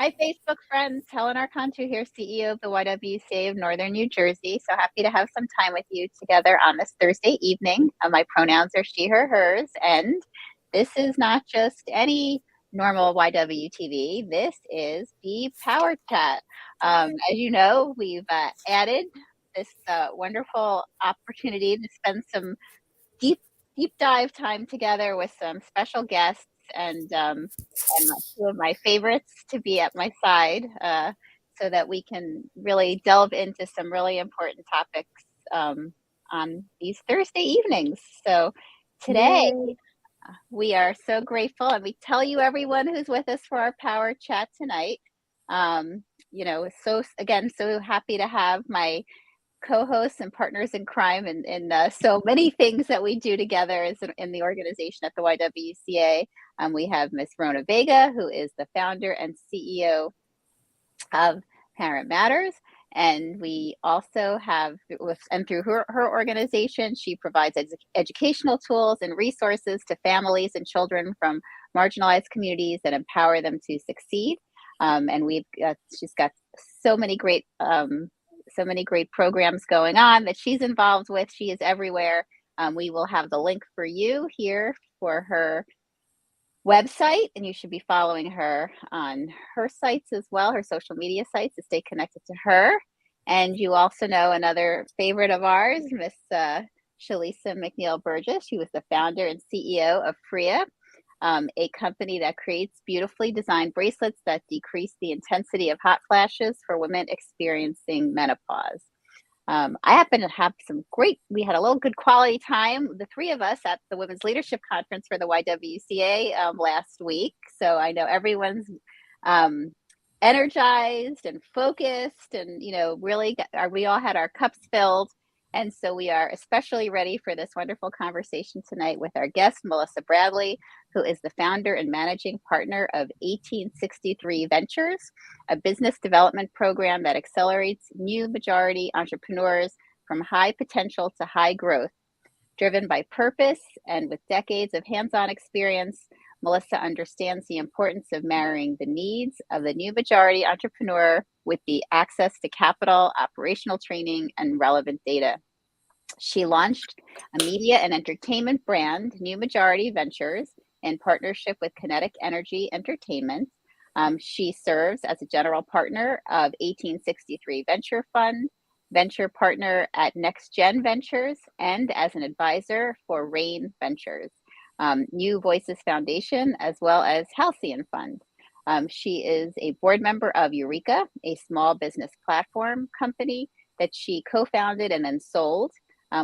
Hi, Facebook friends. Helen Arcantu here, CEO of the YWCA of Northern New Jersey. So happy to have some time with you together on this Thursday evening. My pronouns are she, her, hers. And this is not just any normal YWTV. This is the Power Chat. As you know, we've added this wonderful opportunity to spend some deep deep dive time together with some special guests and two of my favorites to be at my side so that we can really delve into some really important topics on these Thursday evenings. So today Yay. we are so grateful, and we tell you everyone who's with us for our power chat tonight. So again, so happy to have my co-hosts and partners in crime and so many things that we do together in the organization at the YWCA. We have Miss Rona Vega, who is the founder and CEO of Parent Matters. And we also have, and through her organization, she provides educational tools and resources to families and children from marginalized communities that empower them to succeed. And she's got so many great programs going on that she's involved with. She is everywhere. We will have the link for you here for her website, and you should be following her on her sites as well, her social media sites, to stay connected to her. And you also know another favorite of ours, Miss Shalisa McNeil Burgess. She was the founder and CEO of Freya, a company that creates beautifully designed bracelets that decrease the intensity of hot flashes for women experiencing menopause. I happen to have we had a little good quality time, the three of us, at the Women's Leadership Conference for the YWCA last week. So I know everyone's energized and focused, and we all had our cups filled. And so we are especially ready for this wonderful conversation tonight with our guest, Melissa Bradley, who is the founder and managing partner of 1863 Ventures, a business development program that accelerates new majority entrepreneurs from high potential to high growth. Driven by purpose and with decades of hands-on experience, Melissa understands the importance of marrying the needs of the new majority entrepreneur with the access to capital, operational training, and relevant data. She launched a media and entertainment brand, New Majority Ventures, in partnership with Kinetic Energy Entertainment. She serves as a general partner of 1863 Venture Fund, venture partner at Next Gen Ventures, and as an advisor for Rain Ventures, New Voices Foundation, as well as Halcyon Fund. She is a board member of Eureka, a small business platform company that she co-founded and then sold,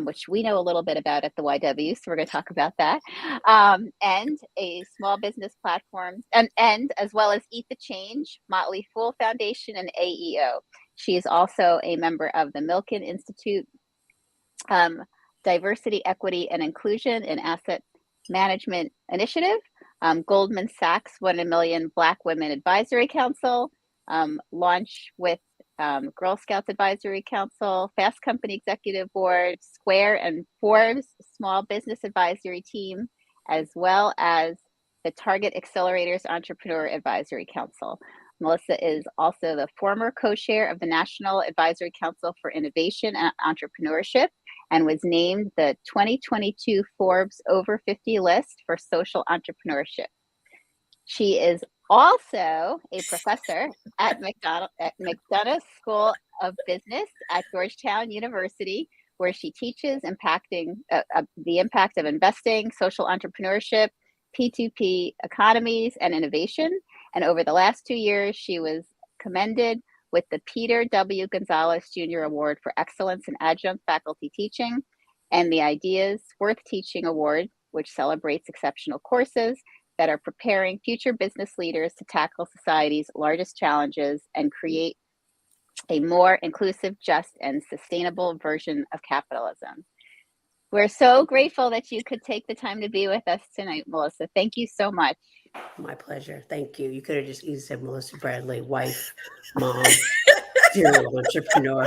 which we know a little bit about at the YW, so we're going to talk about that, and a small business platform, and as well as Eat the Change, Motley Fool Foundation, and AEO. She is also a member of the Milken Institute, Diversity, Equity, and Inclusion in Asset Management Initiative, Goldman Sachs 1 in a Million Black Women Advisory Council, Launch with Girl Scouts Advisory Council, Fast Company Executive Board, Square and Forbes Small Business Advisory Team, as well as the Target Accelerators Entrepreneur Advisory Council. Melissa is also the former co-chair of the National Advisory Council for Innovation and Entrepreneurship, and was named the 2022 Forbes Over 50 list for social entrepreneurship. She is also a professor at McDonough School of Business at Georgetown University, where she teaches impacting the impact of investing, social entrepreneurship, P2P economies, and innovation. And over the last 2 years, she was commended with the Peter W. Gonzalez Jr. Award for Excellence in Adjunct Faculty Teaching, and the Ideas Worth Teaching Award, which celebrates exceptional courses that are preparing future business leaders to tackle society's largest challenges and create a more inclusive, just, and sustainable version of capitalism. We're so grateful that you could take the time to be with us tonight, Melissa. Thank you so much. My pleasure. Thank you. You could have just easily said Melissa Bradley, wife, mom, serial entrepreneur.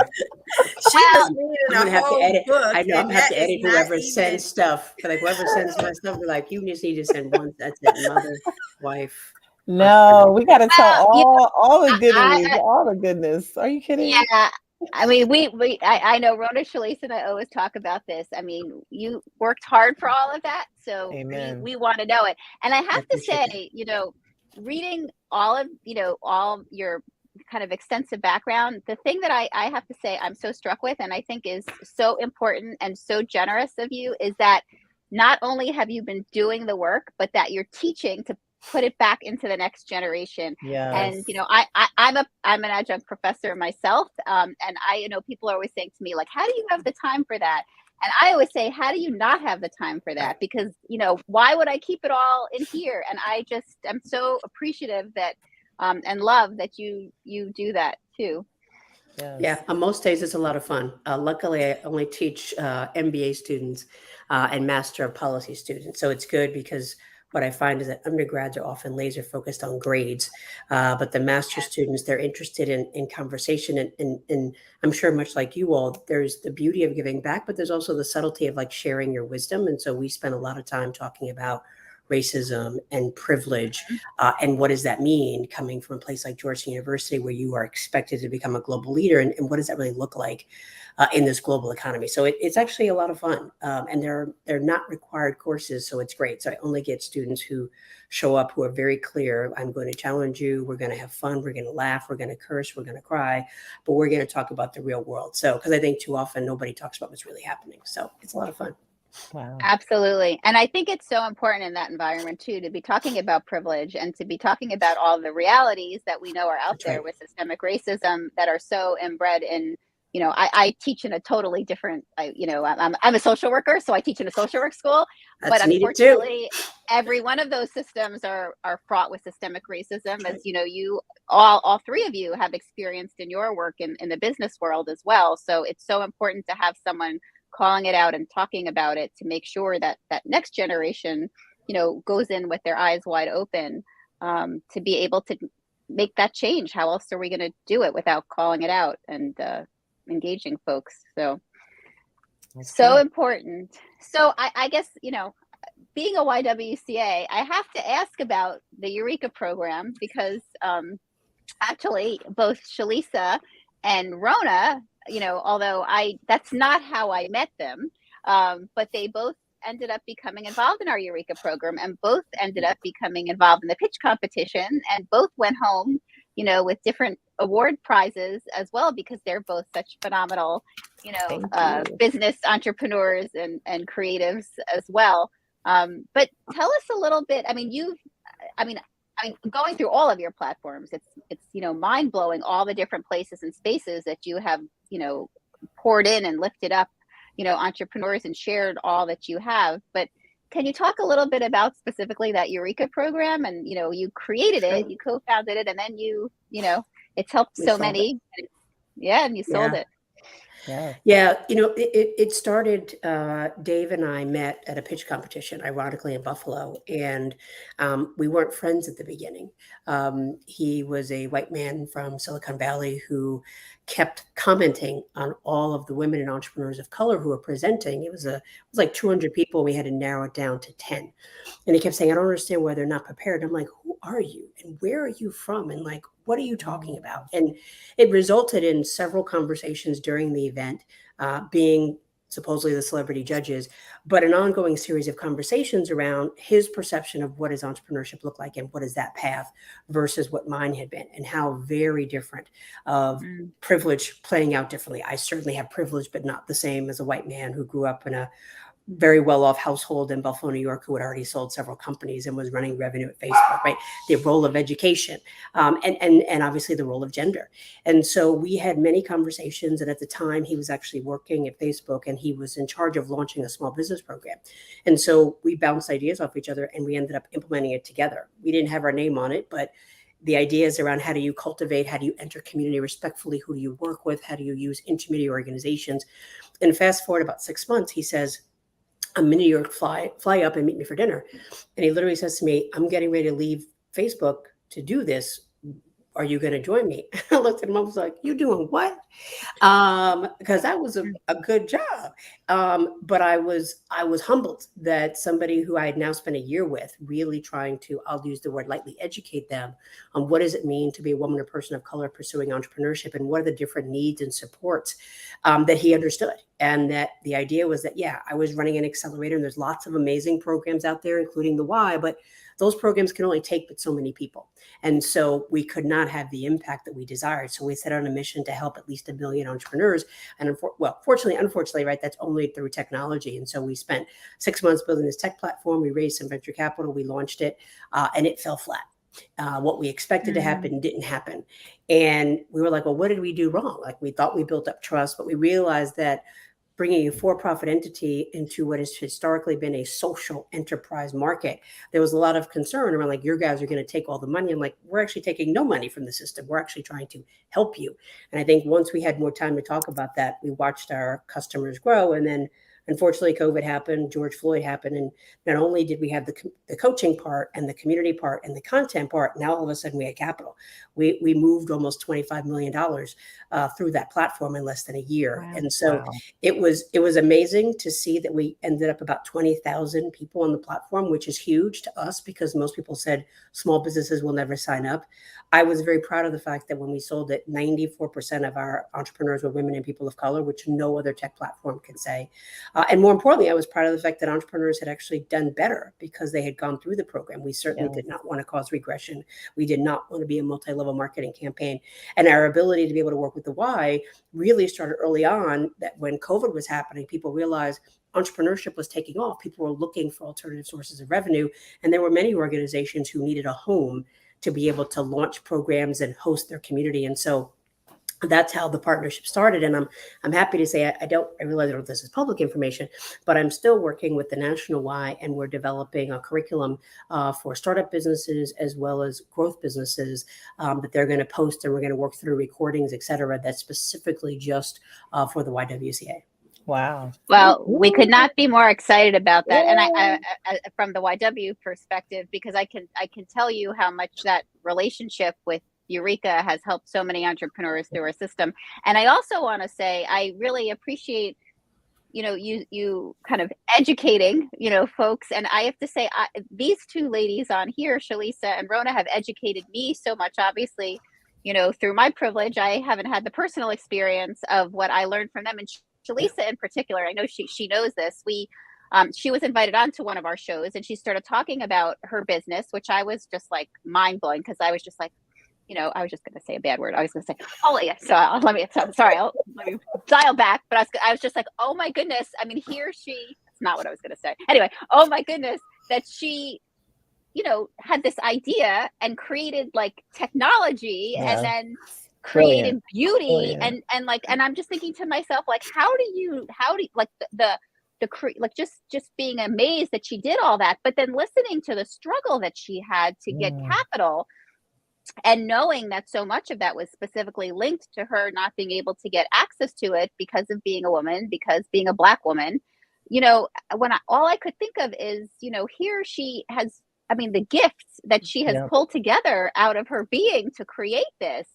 She was reading a whole book. I know I'm gonna have to edit whoever sends stuff. But like whoever sends my stuff, we're like, you just need to send one. That's it. Mother, wife, No, we got to tell Well, all the I, goodies, all the goodness. Are you kidding? yeah. I mean, I know Rona Shalise and I always talk about this. I mean, you worked hard for all of that, so Amen. we want to know it. And I I have to appreciate that. say, reading all of, all your kind of extensive background, the thing that I have to say I'm so struck with and I think is so important and so generous of you is that not only have you been doing the work, but that you're teaching to put it back into the next generation. Yes. And I'm an adjunct professor myself, and I people are always saying to me like, how do you have the time for that? And I always say, how do you not have the time for that? Because why would I keep it all in here? And I just am so appreciative that and love that you do that too. Yes. Yeah, on most days it's a lot of fun. Luckily, I only teach MBA students and Master of Policy students, so it's good because what I find is that undergrads are often laser focused on grades, but the master students, they're interested in conversation and I'm sure much like you all, there's the beauty of giving back, but there's also the subtlety of like sharing your wisdom. And so we spend a lot of time talking about racism and privilege. And what does that mean coming from a place like Georgetown University where you are expected to become a global leader? And what does that really look like in this global economy? So it's actually a lot of fun. And they're not required courses, so it's great. So I only get students who show up who are very clear. I'm going to challenge you. We're going to have fun. We're going to laugh. We're going to curse. We're going to cry. But we're going to talk about the real world. So because I think too often nobody talks about what's really happening. So it's a lot of fun. Wow. Absolutely. And I think it's so important in that environment too, to be talking about privilege and to be talking about all the realities that we know are out That's there right. with systemic racism that are so inbred in, I teach in a totally different, I'm a social worker, so I teach in a social work school, That's but needed too. unfortunately, every one of those systems are fraught with systemic racism, as you all three of you have experienced in your work in the business world as well. So it's so important to have someone calling it out and talking about it to make sure that that next generation, goes in with their eyes wide open, to be able to make that change. How else are we going to do it without calling it out and engaging folks? So important. So I guess, being a YWCA, I have to ask about the Eureka program because actually both Shalisa and Rona, although that's not how I met them, but they both ended up becoming involved in our Eureka program and both ended up becoming involved in the pitch competition and both went home, with different award prizes as well, because they're both such phenomenal, business entrepreneurs and creatives as well. But tell us a little bit, going through all of your platforms, it's mind blowing, all the different places and spaces that you have, poured in and lifted up, entrepreneurs and shared all that you have. But can you talk a little bit about specifically that Eureka program? And, you created it, you co-founded it, and then it's helped so many. Yeah. And you sold it. Yeah. It started, Dave and I met at a pitch competition, ironically in Buffalo, and we weren't friends at the beginning. He was a white man from Silicon Valley who kept commenting on all of the women and entrepreneurs of color who were presenting. It was like 200 people. We had to narrow it down to 10. And he kept saying, I don't understand why they're not prepared. I'm like, who are you? And where are you from? And like, what are you talking about? And it resulted in several conversations during the event, being supposedly the celebrity judges, but an ongoing series of conversations around his perception of what does entrepreneurship look like and what is that path versus what mine had been and how very different of privilege playing out differently. I certainly have privilege, but not the same as a white man who grew up in a very well-off household in Buffalo, New York, who had already sold several companies and was running revenue at Facebook, right? The role of education, and obviously the role of gender. And so we had many conversations. And at the time he was actually working at Facebook and he was in charge of launching a small business program. And so we bounced ideas off each other and we ended up implementing it together. We didn't have our name on it, but the ideas around how do you cultivate, how do you enter community respectfully, who do you work with, how do you use intermediate organizations? And fast forward about 6 months, he says, I'm in New York, fly up and meet me for dinner. And he literally says to me, I'm getting ready to leave Facebook to do this. Are you going to join me? I looked at him, I was like, you doing what? Because that was a good job. But I was humbled that somebody who I had now spent a year with, really trying to, I'll use the word lightly, educate them on what does it mean to be a woman or person of color pursuing entrepreneurship, and what are the different needs and supports that he understood. And that the idea was that, yeah, I was running an accelerator, and there's lots of amazing programs out there, including the Y, but those programs can only take but so many people. And so we could not have the impact that we desired. So we set out a mission to help at least 1 million entrepreneurs. And unfortunately, right, that's only through technology. And so we spent 6 months building this tech platform. We raised some venture capital. We launched it, and it fell flat. What we expected to happen didn't happen. And we were like, well, what did we do wrong? Like, we thought we built up trust, but we realized that bringing a for-profit entity into what has historically been a social enterprise market, there was a lot of concern around, like, your guys are going to take all the money. I'm like, we're actually taking no money from the system. We're actually trying to help you. And I think once we had more time to talk about that, we watched our customers grow. And then unfortunately, COVID happened, George Floyd happened. And not only did we have the coaching part and the community part and the content part, now all of a sudden we had capital. We moved almost $25 million through that platform in less than a year. Wow. And so it was amazing to see that we ended up about 20,000 people on the platform, which is huge to us because most people said small businesses will never sign up. I was very proud of the fact that when we sold it, 94% of our entrepreneurs were women and people of color, which no other tech platform could say. And more importantly, I was proud of the fact that entrepreneurs had actually done better because they had gone through the program. We certainly did not want to cause regression. We did not want to be a multi-level marketing campaign. And our ability to be able to work with the Y really started early on, that when COVID was happening, people realized entrepreneurship was taking off. People were looking for alternative sources of revenue. And there were many organizations who needed a home to be able to launch programs and host their community. And so that's how the partnership started. And I'm happy to say, I realize that this is public information, but I'm still working with the National Y, and we're developing a curriculum for startup businesses as well as growth businesses that they're going to post, and we're going to work through recordings, et cetera, that's specifically just for the YWCA. Wow. Well, we could not be more excited about that. And I from the YW perspective, because I can tell you how much that relationship with Eureka has helped so many entrepreneurs through our system. And I also want to say, I really appreciate, you kind of educating, folks. And I have to say, these two ladies on here, Shalisa and Rona, have educated me so much, obviously, through my privilege. I haven't had the personal experience of what I learned from them. And Shalisa in particular, I know she knows this. She was invited onto one of our shows, and she started talking about her business, which I was just like mind blowing, because I was just like, I was just going to say a bad word. I was going to say, oh yeah. So let me dial back. But I was just like, oh my goodness. I mean, that's not what I was going to say. Anyway, oh my goodness, that she, had this idea and created like technology and then created beauty and I'm just thinking to myself, like, how do you like just being amazed that she did all that, but then listening to the struggle that she had to get capital, and knowing that so much of that was specifically linked to her not being able to get access to it because of being a woman, because being a Black woman, all I could think of is, here she has, the gifts that she has pulled together out of her being to create this,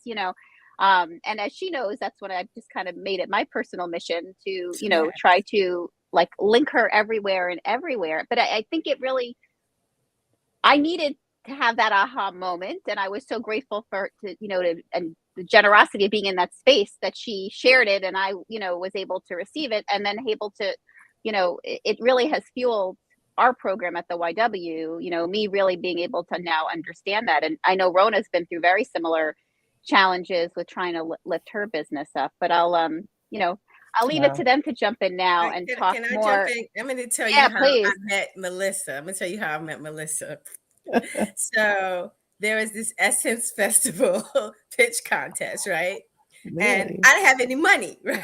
and as she knows, that's what I've just kind of made it my personal mission to, try to like link her everywhere and everywhere. But I think it really, I needed to have that aha moment, and I was so grateful and the generosity of being in that space that she shared it, and I was able to receive it, and then able to it really has fueled our program at the YW, me really being able to now understand that. And I know Rona's been through very similar challenges with trying to lift her business up, but I'll leave it to them to jump in now and talk more. I'm going to tell you how I met Melissa. I'm going to tell you how I met Melissa. So there was this Essence Festival pitch contest, right? Really? And I didn't have any money, right?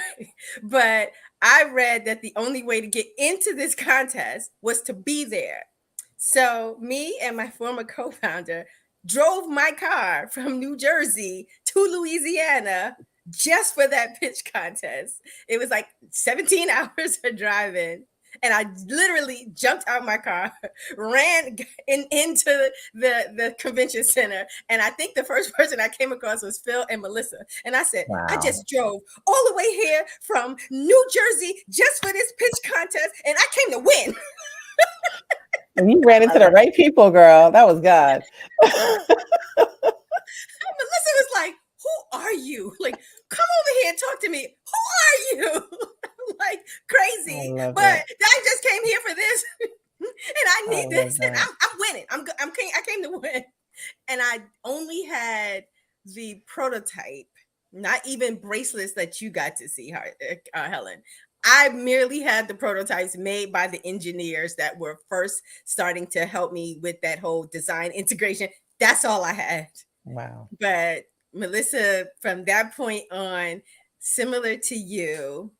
But I read that the only way to get into this contest was to be there. So me and my former co-founder drove my car from New Jersey to Louisiana just for that pitch contest. It was like 17 hours of driving. And I literally jumped out of my car, ran into the convention center. And I think the first person I came across was Phil and Melissa. And I said, Wow. I just drove all the way here from New Jersey just for this pitch contest. And I came to win. And you ran into the right people, girl. That was God. Melissa was like, who are you? Like, come over here and talk to me. Who are you? Like, crazy. But I just came here for this. And I need this. And I'm winning. I came to win. And I only had the prototype, not even bracelets that you got to see, Helen. I merely had the prototypes made by the engineers that were first starting to help me with that whole design integration. That's all I had. Wow. But Melissa, from that point on, similar to you,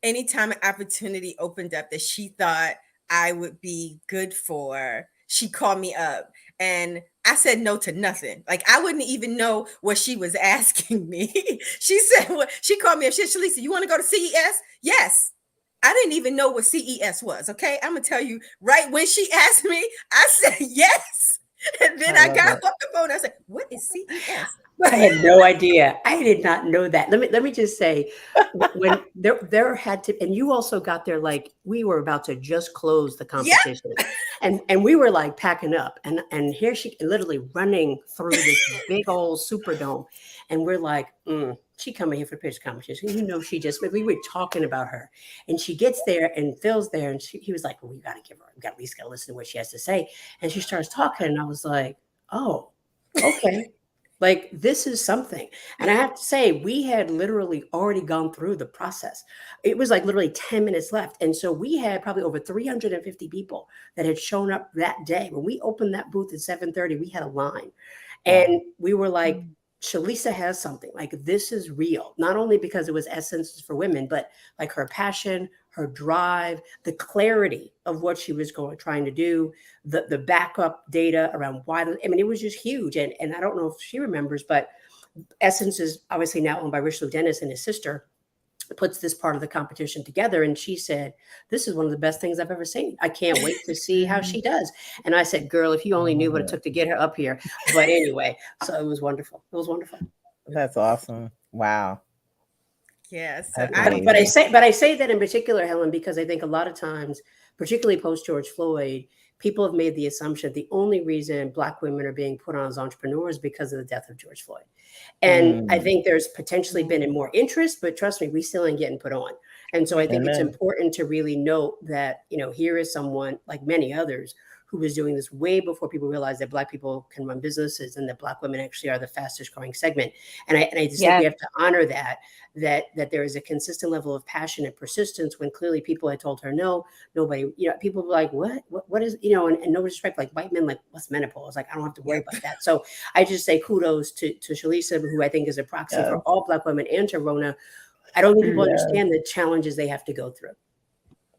anytime an opportunity opened up that she thought I would be good for, she called me up. And I said no to nothing. Like, I wouldn't even know what she was asking me. She said, she called me up. She said, Shalisa, you want to go to CES? Yes. I didn't even know what CES was. Okay. I'm going to tell you, right when she asked me, I said yes. And then I got off the phone. I said, what is CES? I had no idea. I did not know that. Let me just say, when there had to, and you also got there like we were about to just close the competition, and we were like packing up, and here she literally running through this big old Superdome, and we're like, she coming here for pitch competition. You know, we were talking about her, and she gets there, and Phil's there, and he was like, well, we got to give her, we got at least got to listen to what she has to say, and she starts talking, and I was like, oh, okay. Like, this is something. And I have to say, we had literally already gone through the process. It was like literally 10 minutes left. And so we had probably over 350 people that had shown up that day. When we opened that booth at 7:30, we had a line. And we were like, Shalisa has something. Like, this is real. Not only because it was Essences for Women, but like her passion, her drive, the clarity of what she was trying to do, the backup data around why. I mean, it was just huge. And I don't know if she remembers, but Essence is obviously now owned by Richelieu Dennis, and his sister puts this part of the competition together. And she said, this is one of the best things I've ever seen. I can't wait to see how she does. And I said, girl, if you only knew what it took to get her up here. But anyway, so it was wonderful. It was wonderful. That's awesome. Wow. Yes. But I say that in particular, Helen, because I think a lot of times, particularly post George Floyd, people have made the assumption the only reason Black women are being put on as entrepreneurs because of the death of George Floyd. And I think there's potentially been more interest, but trust me, we still ain't getting put on. And so I think it's important to really note that, you know, here is someone like many others who was doing this way before people realized that Black people can run businesses and that Black women actually are the fastest growing segment. And I just think we have to honor that there is a consistent level of passion and persistence when clearly people had told her, no, nobody, you know, people were like, what is, you know, and no disrespect, like white men, like what's menopause? Like, I don't have to worry about that. So I just say kudos to Shalisa, who I think is a proxy for all Black women, and to Rona. I don't think people understand the challenges they have to go through.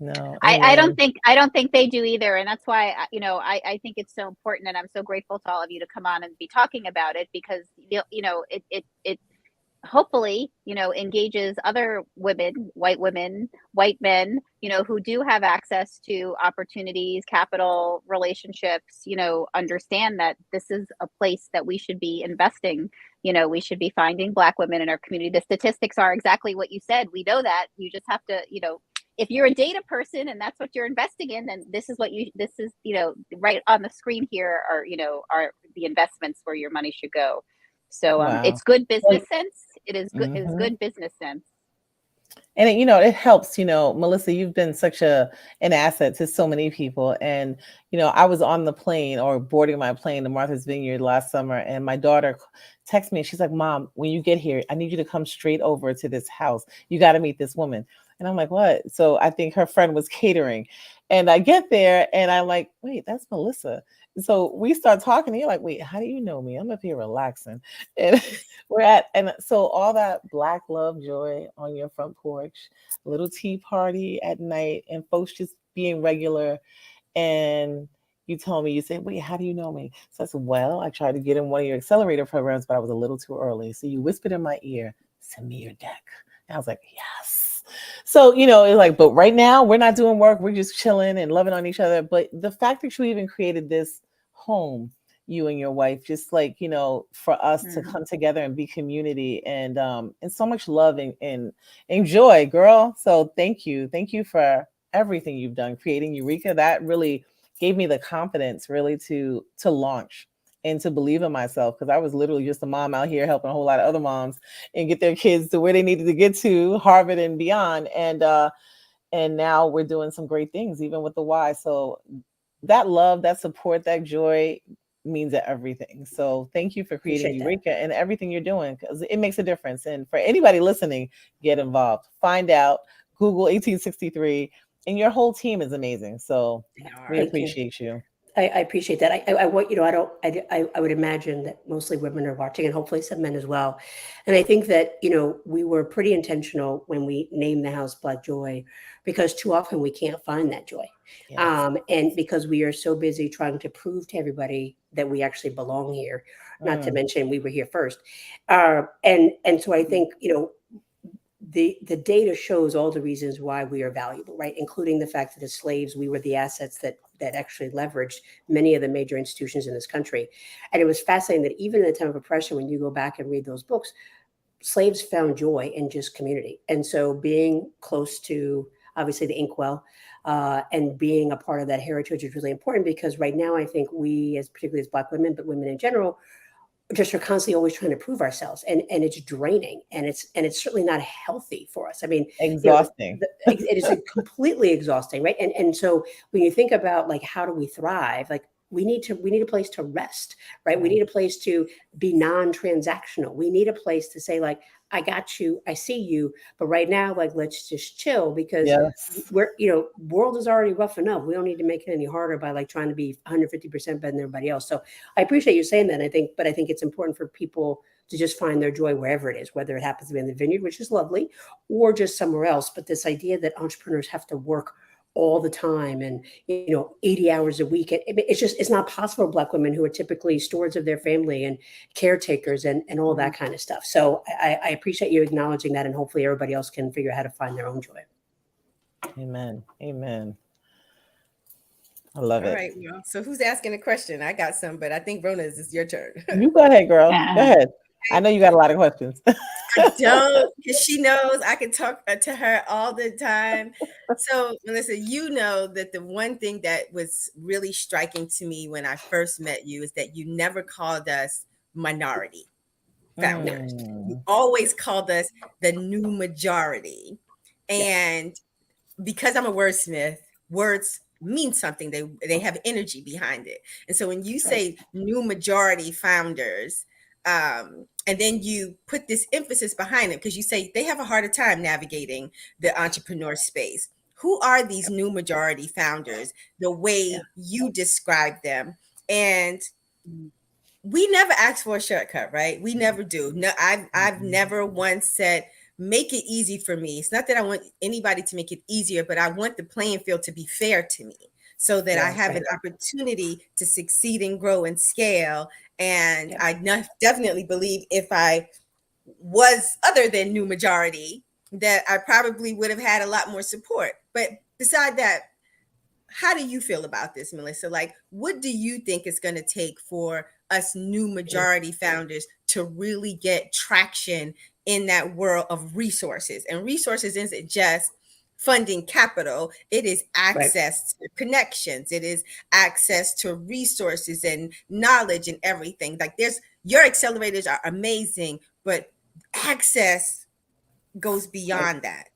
No, I don't think they do either. And that's why, you know, I think it's so important, and I'm so grateful to all of you to come on and be talking about it, because, you know, it hopefully, you know, engages other women, white men, you know, who do have access to opportunities, capital, relationships, you know, understand that this is a place that we should be investing. You know, we should be finding Black women in our community. The statistics are exactly what you said. We know that. You just have to, you know, if you're a data person and that's what you're investing in, then this is, you know, right on the screen here are, you know, are the investments where your money should go. So it's good business sense. It is good. It is good business sense. And you know, it helps, you know, Melissa, you've been such an asset to so many people. And, you know, I was on the plane or boarding my plane to Martha's Vineyard last summer, and my daughter texted me. She's like, Mom, when you get here, I need you to come straight over to this house. You got to meet this woman. And I'm like, what? So I think her friend was catering. And I get there and I'm like, wait, that's Melissa. So we start talking, and you're like, wait, how do you know me? I'm up here relaxing. And and so all that Black love, joy on your front porch, little tea party at night, and folks just being regular. And you told me, you said, wait, how do you know me? So I said, well, I tried to get in one of your accelerator programs, but I was a little too early. So you whispered in my ear, send me your deck. And I was like, yes. So, it's like, but right now we're not doing work. We're just chilling and loving on each other. But the fact that you even created this home, you and your wife, just like, for us to come together and be community and so much love and joy, girl. So thank you. Thank you for everything you've done, creating Eureka. That really gave me the confidence really to launch and to believe in myself, because I was literally just a mom out here helping a whole lot of other moms and get their kids to where they needed to get to, Harvard and beyond. And now we're doing some great things, even with the Y. So that love, that support, that joy means everything. So thank you for creating Eureka and everything you're doing, because it makes a difference. And for anybody listening, get involved, find out, Google 1863, and your whole team is amazing. So we appreciate you. I appreciate that. I would imagine that mostly women are watching, and hopefully some men as well. And I think that, we were pretty intentional when we named the house Black Joy, because too often we can't find that joy. Yes. And because we are so busy trying to prove to everybody that we actually belong here, not to mention we were here first. And so I think, the data shows all the reasons why we are valuable, right? Including the fact that as slaves, we were the assets that actually leveraged many of the major institutions in this country. And it was fascinating that even in the time of oppression, when you go back and read those books, slaves found joy in just community. And so being close to, obviously, the inkwell, and being a part of that heritage is really important, because right now I think we, particularly as Black women, but women in general, just are constantly always trying to prove ourselves, and it's draining, and it's certainly not healthy for us. I mean, exhausting. It is completely exhausting, right? And so when you think about like, how do we thrive? Like, we need a place to rest, right? We need a place to be non-transactional. We need a place to say, like, I got you, I see you, but right now, like, let's just chill, because we're, world is already rough enough. We don't need to make it any harder by like trying to be 150% better than everybody else. So I appreciate you saying that. I think it's important for people to just find their joy wherever it is, whether it happens to be in the vineyard, which is lovely, or just somewhere else. But this idea that entrepreneurs have to work all the time and 80 hours a week, it's not possible for Black women who are typically stewards of their family and caretakers and all that kind of stuff. So I appreciate you acknowledging that, and hopefully everybody else can figure out how to find their own joy. Amen. I love it. All right, well, so who's asking a question? I got some, but I think Rona's is your turn. You go ahead, girl. Go ahead. I know you got a lot of questions. I don't, because she knows I can talk to her all the time. So, Melissa, you know that the one thing that was really striking to me when I first met you is that you never called us minority founders. You always called us the new majority. And because I'm a wordsmith, words mean something. They have energy behind it. And so when you say new majority founders, and then you put this emphasis behind it, because you say they have a harder time navigating the entrepreneur space. Who are these new majority founders, the way you describe them? And we never ask for a shortcut, right? We never do. No, I've never once said, make it easy for me. It's not that I want anybody to make it easier, but I want the playing field to be fair to me, so that I have an opportunity to succeed and grow and scale. And I definitely believe if I was other than new majority, that I probably would have had a lot more support. But beside that, how do you feel about this, Melissa? Like, what do you think it's going to take for us new majority founders to really get traction in that world of resources? And resources isn't just funding capital, it is access to connections, it is access to resources and knowledge and everything. Like, your accelerators are amazing, but access goes beyond that.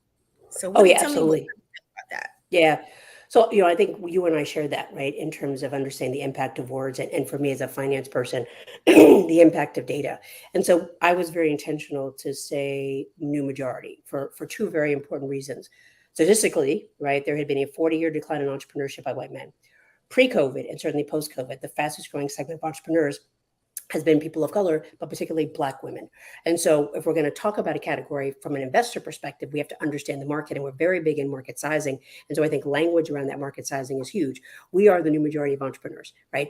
So tell absolutely. me what you think about that. Yeah. So, I think you and I share that, right, in terms of understanding the impact of words, and for me as a finance person, the impact of data. And so I was very intentional to say new majority for two very important reasons. Statistically, right, there had been a 40-year decline in entrepreneurship by white men. Pre-COVID, and certainly post-COVID, the fastest growing segment of entrepreneurs has been people of color, but particularly Black women. And so if we're going to talk about a category from an investor perspective, we have to understand the market, and we're very big in market sizing. And so I think language around that market sizing is huge. We are the new majority of entrepreneurs, right?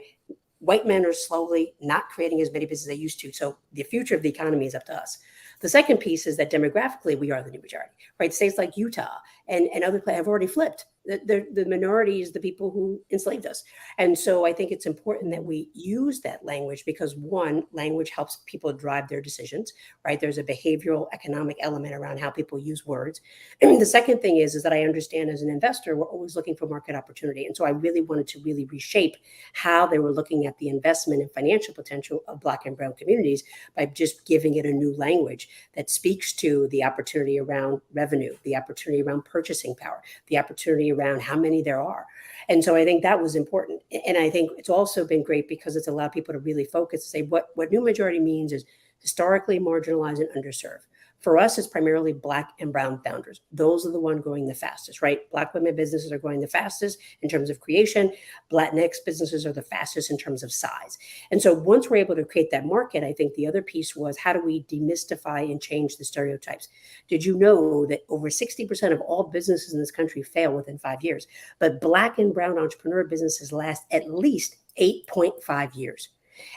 White men are slowly not creating as many businesses as they used to. So the future of the economy is up to us. The second piece is that demographically, we are the new majority, right? States like Utah and other places have already flipped. The minority is the people who enslaved us. And so I think it's important that we use that language because one, language helps people drive their decisions, right? There's a behavioral economic element around how people use words. And the second thing is that I understand as an investor, we're always looking for market opportunity. And so I really wanted to really reshape how they were looking at the investment and financial potential of Black and brown communities by just giving it a new language that speaks to the opportunity around revenue, the opportunity around purchasing power, the opportunity around how many there are. And so I think that was important. And I think it's also been great because it's allowed people to really focus and say what new majority means is historically marginalized and underserved. For us, it's primarily Black and brown founders. Those are the ones growing the fastest, right? Black women businesses are growing the fastest in terms of creation. Latinx businesses are the fastest in terms of size. And so once we're able to create that market, I think the other piece was how do we demystify and change the stereotypes? Did you know that over 60% of all businesses in this country fail within 5 years? But Black and brown entrepreneur businesses last at least 8.5 years.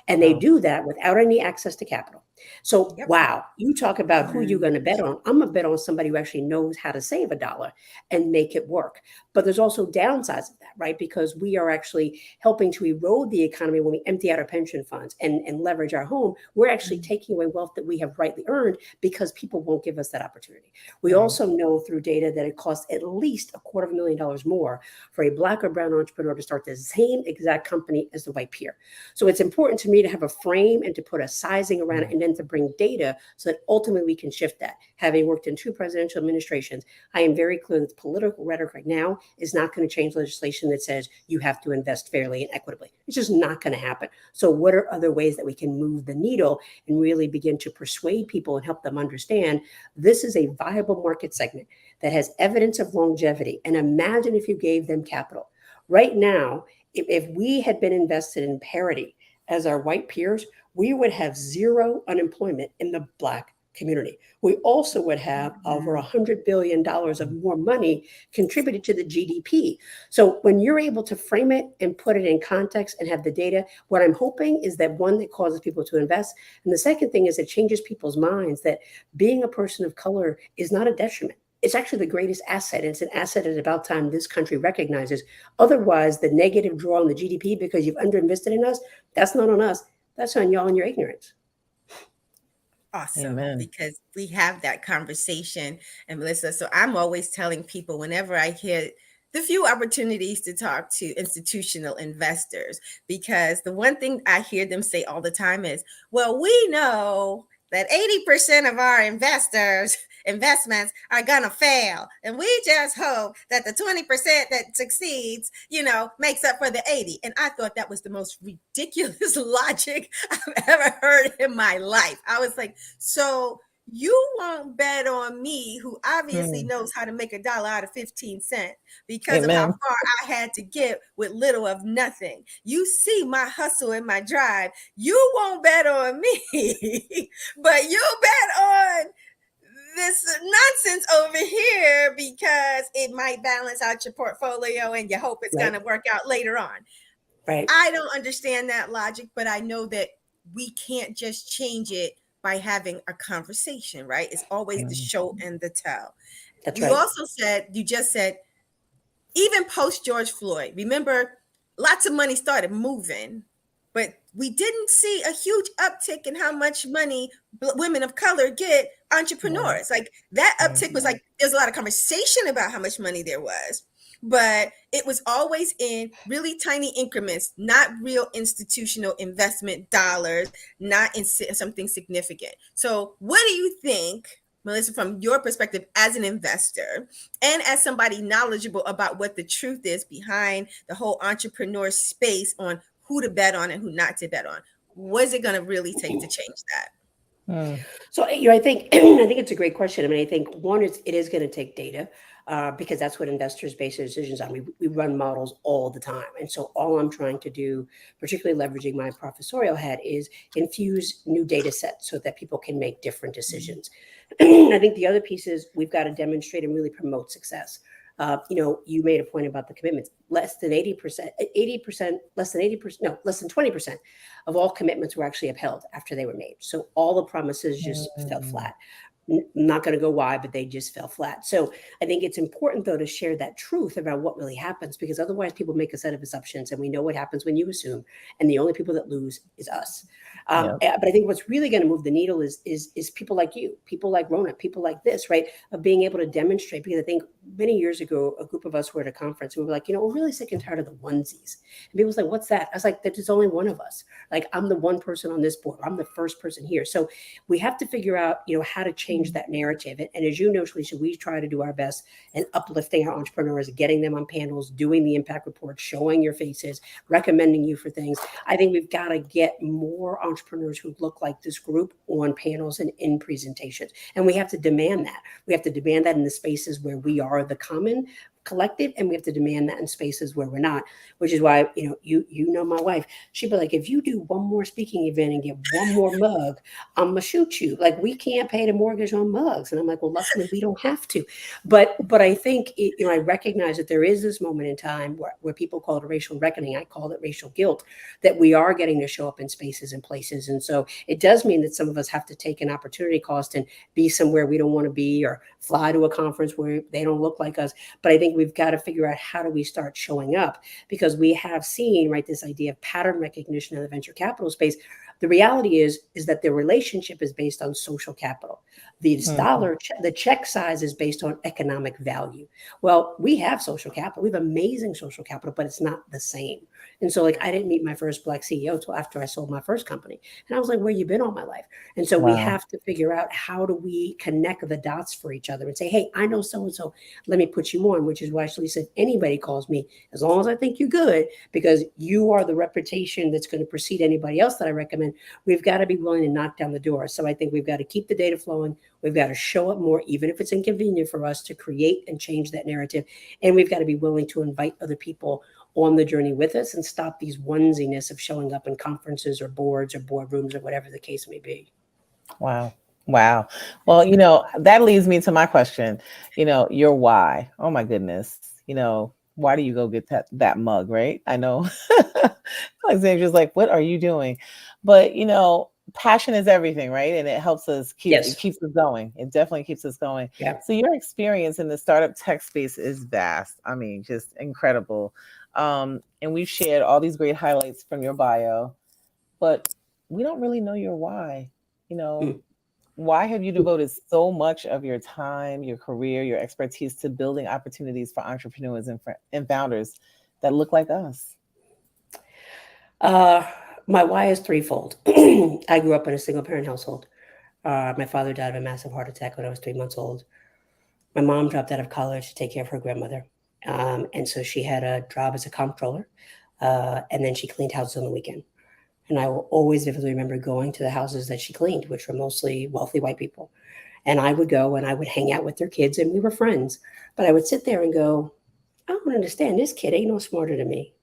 And they do that without any access to capital. So, wow, you talk about who you're going to bet on. I'm going to bet on somebody who actually knows how to save $1 and make it work. But there's also downsides of that, right? Because we are actually helping to erode the economy when we empty out our pension funds and leverage our home. We're actually taking away wealth that we have rightly earned because people won't give us that opportunity. We also know through data that it costs at least $250,000 more for a Black or brown entrepreneur to start the same exact company as the white peer. So it's important to me to have a frame and to put a sizing around it and then to bring data so that ultimately we can shift that. Having worked in 2 presidential administrations, I am very clear that political rhetoric right now is not going to change legislation that says you have to invest fairly and equitably. It's just not going to happen. So what are other ways that we can move the needle and really begin to persuade people and help them understand this is a viable market segment that has evidence of longevity? And imagine if you gave them capital. Right now, if we had been invested in parity as our white peers, we would have 0 unemployment in the Black community. We also would have over $100 billion of more money contributed to the GDP. So when you're able to frame it and put it in context and have the data, what I'm hoping is that one, that causes people to invest. And the second thing is it changes people's minds that being a person of color is not a detriment. It's actually the greatest asset. It's an asset at about time this country recognizes. Otherwise, the negative draw on the GDP because you've underinvested in us, that's not on us. That's on y'all and your ignorance. Awesome. Amen. Because we have that conversation. And Melissa, so I'm always telling people whenever I hear the few opportunities to talk to institutional investors, because the one thing I hear them say all the time is, well, we know that 80% of our investments are gonna fail, and we just hope that the 20% that succeeds, makes up for the 80. And I thought that was the most ridiculous logic I've ever heard in my life. I was like, so you won't bet on me, who obviously knows how to make $1 out of 15 cents because of how far I had to get with little of nothing. You see my hustle and my drive. You won't bet on me, but you bet on this nonsense over here because it might balance out your portfolio and you hope it's going to work out later on. Right. I don't understand that logic, but I know that we can't just change it by having a conversation, right? It's always the show and the tell. That's right. You just said, even post George Floyd, remember, lots of money started moving, but we didn't see a huge uptick in how much money women of color get entrepreneurs. Like that uptick was like, there's a lot of conversation about how much money there was, but it was always in really tiny increments, not real institutional investment dollars, not in something significant. So what do you think, Melissa, from your perspective as an investor and as somebody knowledgeable about what the truth is behind the whole entrepreneur space on who to bet on and who not to bet on? What is it going to really take to change that? So, I think it's a great question. I mean, I think one is it is going to take data because that's what investors base their decisions on. We run models all the time. And so all I'm trying to do, particularly leveraging my professorial hat, is infuse new data sets so that people can make different decisions. I think the other piece is we've got to demonstrate and really promote success. You made a point about the commitments. Less than 80%, less than 80%, no, less than 20% of all commitments were actually upheld after they were made. So all the promises just fell flat. I'm not going to go why, but they just fell flat. So I think it's important, though, to share that truth about what really happens, because otherwise people make a set of assumptions, and we know what happens when you assume, and the only people that lose is us. But I think what's really going to move the needle is people like you, people like Rona, people like this, right, of being able to demonstrate. Because I think many years ago, a group of us were at a conference, and we were like, we're really sick and tired of the onesies. And people was like, what's that? I was like, there's only one of us. Like, I'm the one person on this board. I'm the first person here. So we have to figure out, how to change that narrative. And as you know, Shalisha, we try to do our best in uplifting our entrepreneurs, getting them on panels, doing the impact reports, showing your faces, recommending you for things. I think we've got to get more entrepreneurs who look like this group on panels and in presentations. And we have to demand that. We have to demand that in the spaces where we are the common collective, and we have to demand that in spaces where we're not, which is why, my wife, she'd be like, if you do one more speaking event and get one more mug, I'm gonna shoot you. Like, we can't pay the mortgage on mugs. And I'm like, well, luckily we don't have to. But I think, I recognize that there is this moment in time where people call it a racial reckoning. I call it racial guilt, that we are getting to show up in spaces and places. And so it does mean that some of us have to take an opportunity cost and be somewhere we don't want to be, or fly to a conference where they don't look like us. But I think we've got to figure out, how do we start showing up? Because we have seen, right, this idea of pattern recognition in the venture capital space. The reality is that the relationship is based on social capital. The dollar, the check size is based on economic value. Well, we have social capital. We have amazing social capital, but it's not the same. And so, I didn't meet my first Black CEO until after I sold my first company. And I was like, where you been all my life? And so we have to figure out, how do we connect the dots for each other and say, hey, I know so-and-so, let me put you on, which is why Shalisha said, anybody calls me, as long as I think you're good, because you are the reputation that's going to precede anybody else that I recommend. We've got to be willing to knock down the door. So I think we've got to keep the data flowing. We've got to show up more, even if it's inconvenient for us, to create and change that narrative. And we've got to be willing to invite other people on the journey with us and stop these onesiness of showing up in conferences or boards or boardrooms or whatever the case may be. Wow. Well, that leads me to my question, your why. Oh my goodness. Why do you go get that mug, right? I know Alexandra's like, what are you doing? But, passion is everything, right? And it helps us it keeps us going. It definitely keeps us going. Yeah. So your experience in the startup tech space is vast. I mean, just incredible. And we've shared all these great highlights from your bio, but we don't really know your why. Why have you devoted so much of your time, your career, your expertise to building opportunities for entrepreneurs and founders that look like us? My why is threefold. I grew up in a single parent household. My father died of a massive heart attack when I was 3 months old. My mom dropped out of college to take care of her grandmother. And so she had a job as a comptroller. And then she cleaned houses on the weekend. And I will always vividly remember going to the houses that she cleaned, which were mostly wealthy white people. And I would go and I would hang out with their kids, and we were friends. But I would sit there and go, I don't understand. This kid ain't no smarter than me.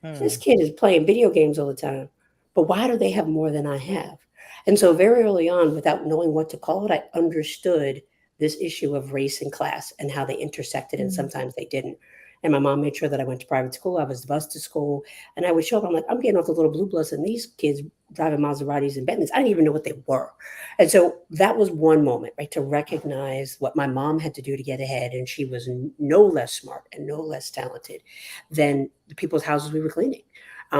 This kid is playing video games all the time. But why do they have more than I have? And so very early on, without knowing what to call it, I understood this issue of race and class and how they intersected, and sometimes they didn't. And my mom made sure that I went to private school. I was bused to school, and I would show up. I'm like, I'm getting off the little blue bus, and these kids driving Maseratis and Bentleys. I didn't even know what they were. And so that was one moment, right, to recognize what my mom had to do to get ahead. And she was no less smart and no less talented than the people's houses we were cleaning.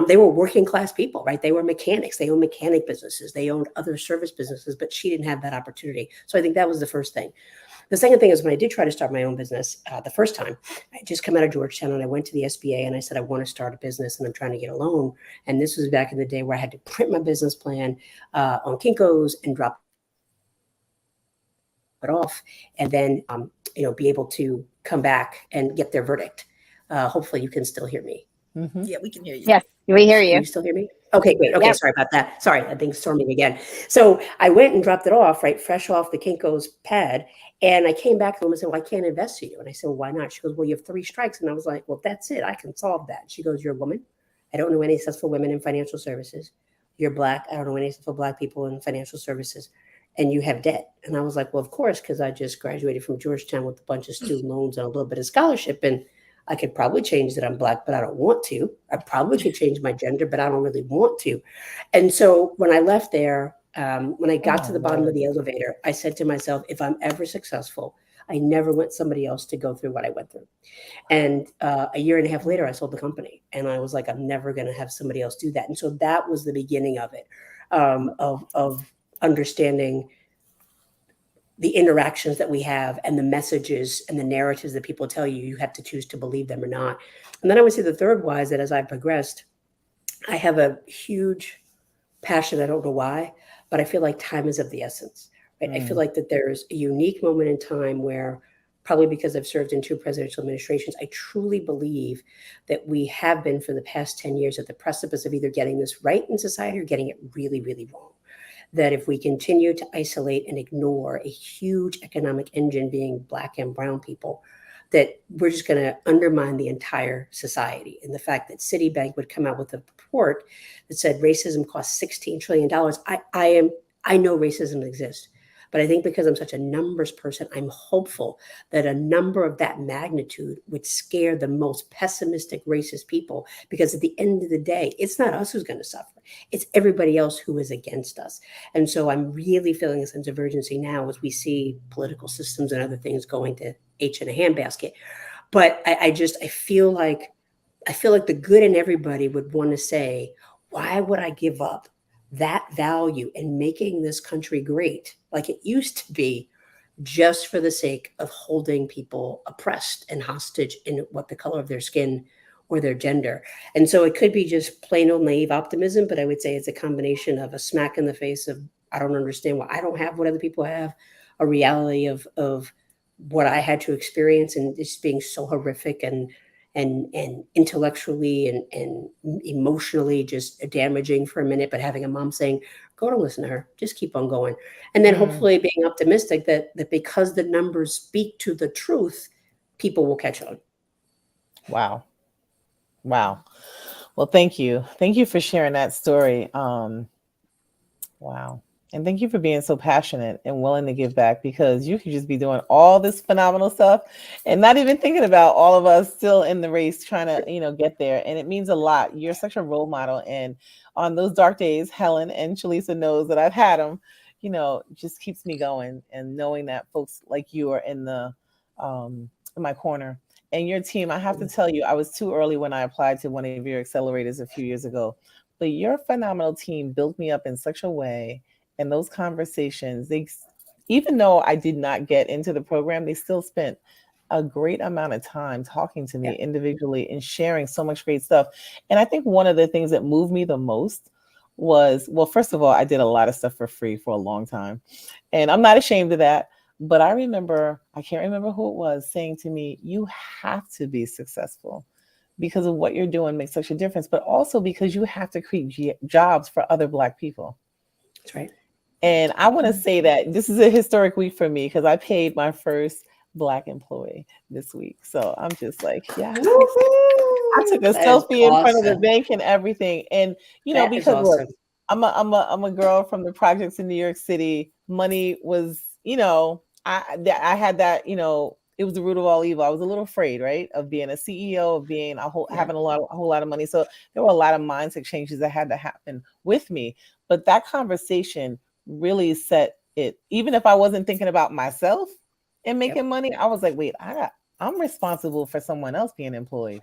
They were working class people, right? They were mechanics. They owned mechanic businesses. They owned other service businesses, but she didn't have that opportunity. So I think that was the first thing. The second thing is, when I did try to start my own business the first time, I just come out of Georgetown and I went to the SBA and I said, I want to start a business and I'm trying to get a loan. And this was back in the day where I had to print my business plan on Kinko's and drop it off, and then be able to come back and get their verdict. Hopefully you can still hear me. Mm-hmm. Yeah, we can hear you. Yes, we hear you. Can you still hear me? Okay, great. Okay, yep. Sorry about that. Sorry, I think storming again. So I went and dropped it off, right, fresh off the Kinko's pad. And I came back to them and said, well, I can't invest in you. And I said, well, why not? She goes, well, you have 3 strikes. And I was like, well, that's it. I can solve that. She goes, you're a woman. I don't know any successful women in financial services. You're Black. I don't know any successful Black people in financial services. and you have debt. And I was like, well, of course, because I just graduated from Georgetown with a bunch of student loans and a little bit of scholarship. And I could probably change that I'm Black, but I don't want to. I probably could change my gender, but I don't really want to. And so when I left there, when I got to the bottom of the elevator, I said to myself, if I'm ever successful, I never want somebody else to go through what I went through. And a year and a half later, I sold the company. And I was like, I'm never going to have somebody else do that. And so that was the beginning of it, of understanding the interactions that we have and the messages and the narratives that people tell you. You have to choose to believe them or not. And then I would say the third why is that as I progressed, I have a huge passion. I don't know why, but I feel like time is of the essence. Right? I feel like that there's a unique moment in time where, probably because I've served in 2 presidential administrations, I truly believe that we have been for the past 10 years at the precipice of either getting this right in society or getting it really, really wrong. That if we continue to isolate and ignore a huge economic engine being Black and brown people, that we're just going to undermine the entire society. And the fact that Citibank would come out with a report that said racism costs $16 trillion. I know racism exists. But I think because I'm such a numbers person, I'm hopeful that a number of that magnitude would scare the most pessimistic racist people, because at the end of the day, it's not us who's going to suffer. It's everybody else who is against us. And so I'm really feeling a sense of urgency now as we see political systems and other things going to H in a handbasket. But I feel like the good in everybody would want to say, why would I give up that value in making this country great like it used to be, just for the sake of holding people oppressed and hostage in what the color of their skin or their gender. And so it could be just plain old naive optimism, but I would say it's a combination of a smack in the face of, I don't understand why I don't have what other people have, a reality of what I had to experience, and just being so horrific and intellectually and emotionally just damaging for a minute, but having a mom saying, go to listen to her, just keep on going. And then hopefully being optimistic that because the numbers speak to the truth, people will catch on. Wow. Well, thank you. Thank you for sharing that story. Wow. And thank you for being so passionate and willing to give back, because you could just be doing all this phenomenal stuff and not even thinking about all of us still in the race trying to, get there. And it means a lot. You're such a role model. And on those dark days, Helen and Shalisa knows that I've had them, just keeps me going. And knowing that folks like you are in my corner. And your team, I have to tell you, I was too early when I applied to one of your accelerators a few years ago, but your phenomenal team built me up in such a way. And those conversations, even though I did not get into the program, they still spent a great amount of time talking to me individually and sharing so much great stuff. And I think one of the things that moved me the most was, well, first of all, I did a lot of stuff for free for a long time. And I'm not ashamed of that. But I can't remember who it was, saying to me, you have to be successful because of what you're doing makes such a difference, but also because you have to create jobs for other Black people. That's right. And I want to say that this is a historic week for me because I paid my first Black employee this week. So I'm just like, yeah. I took a selfie in front of the bank and everything. And, because awesome. Look, I'm a girl from the projects in New York City. Money was, I had that, it was the root of all evil. I was a little afraid, right, of being a CEO, of being having a whole lot of money. So there were a lot of mindset changes that had to happen with me. But that conversation really set it. Even if I wasn't thinking about myself and making money, I was like, wait, I'm responsible for someone else being employed,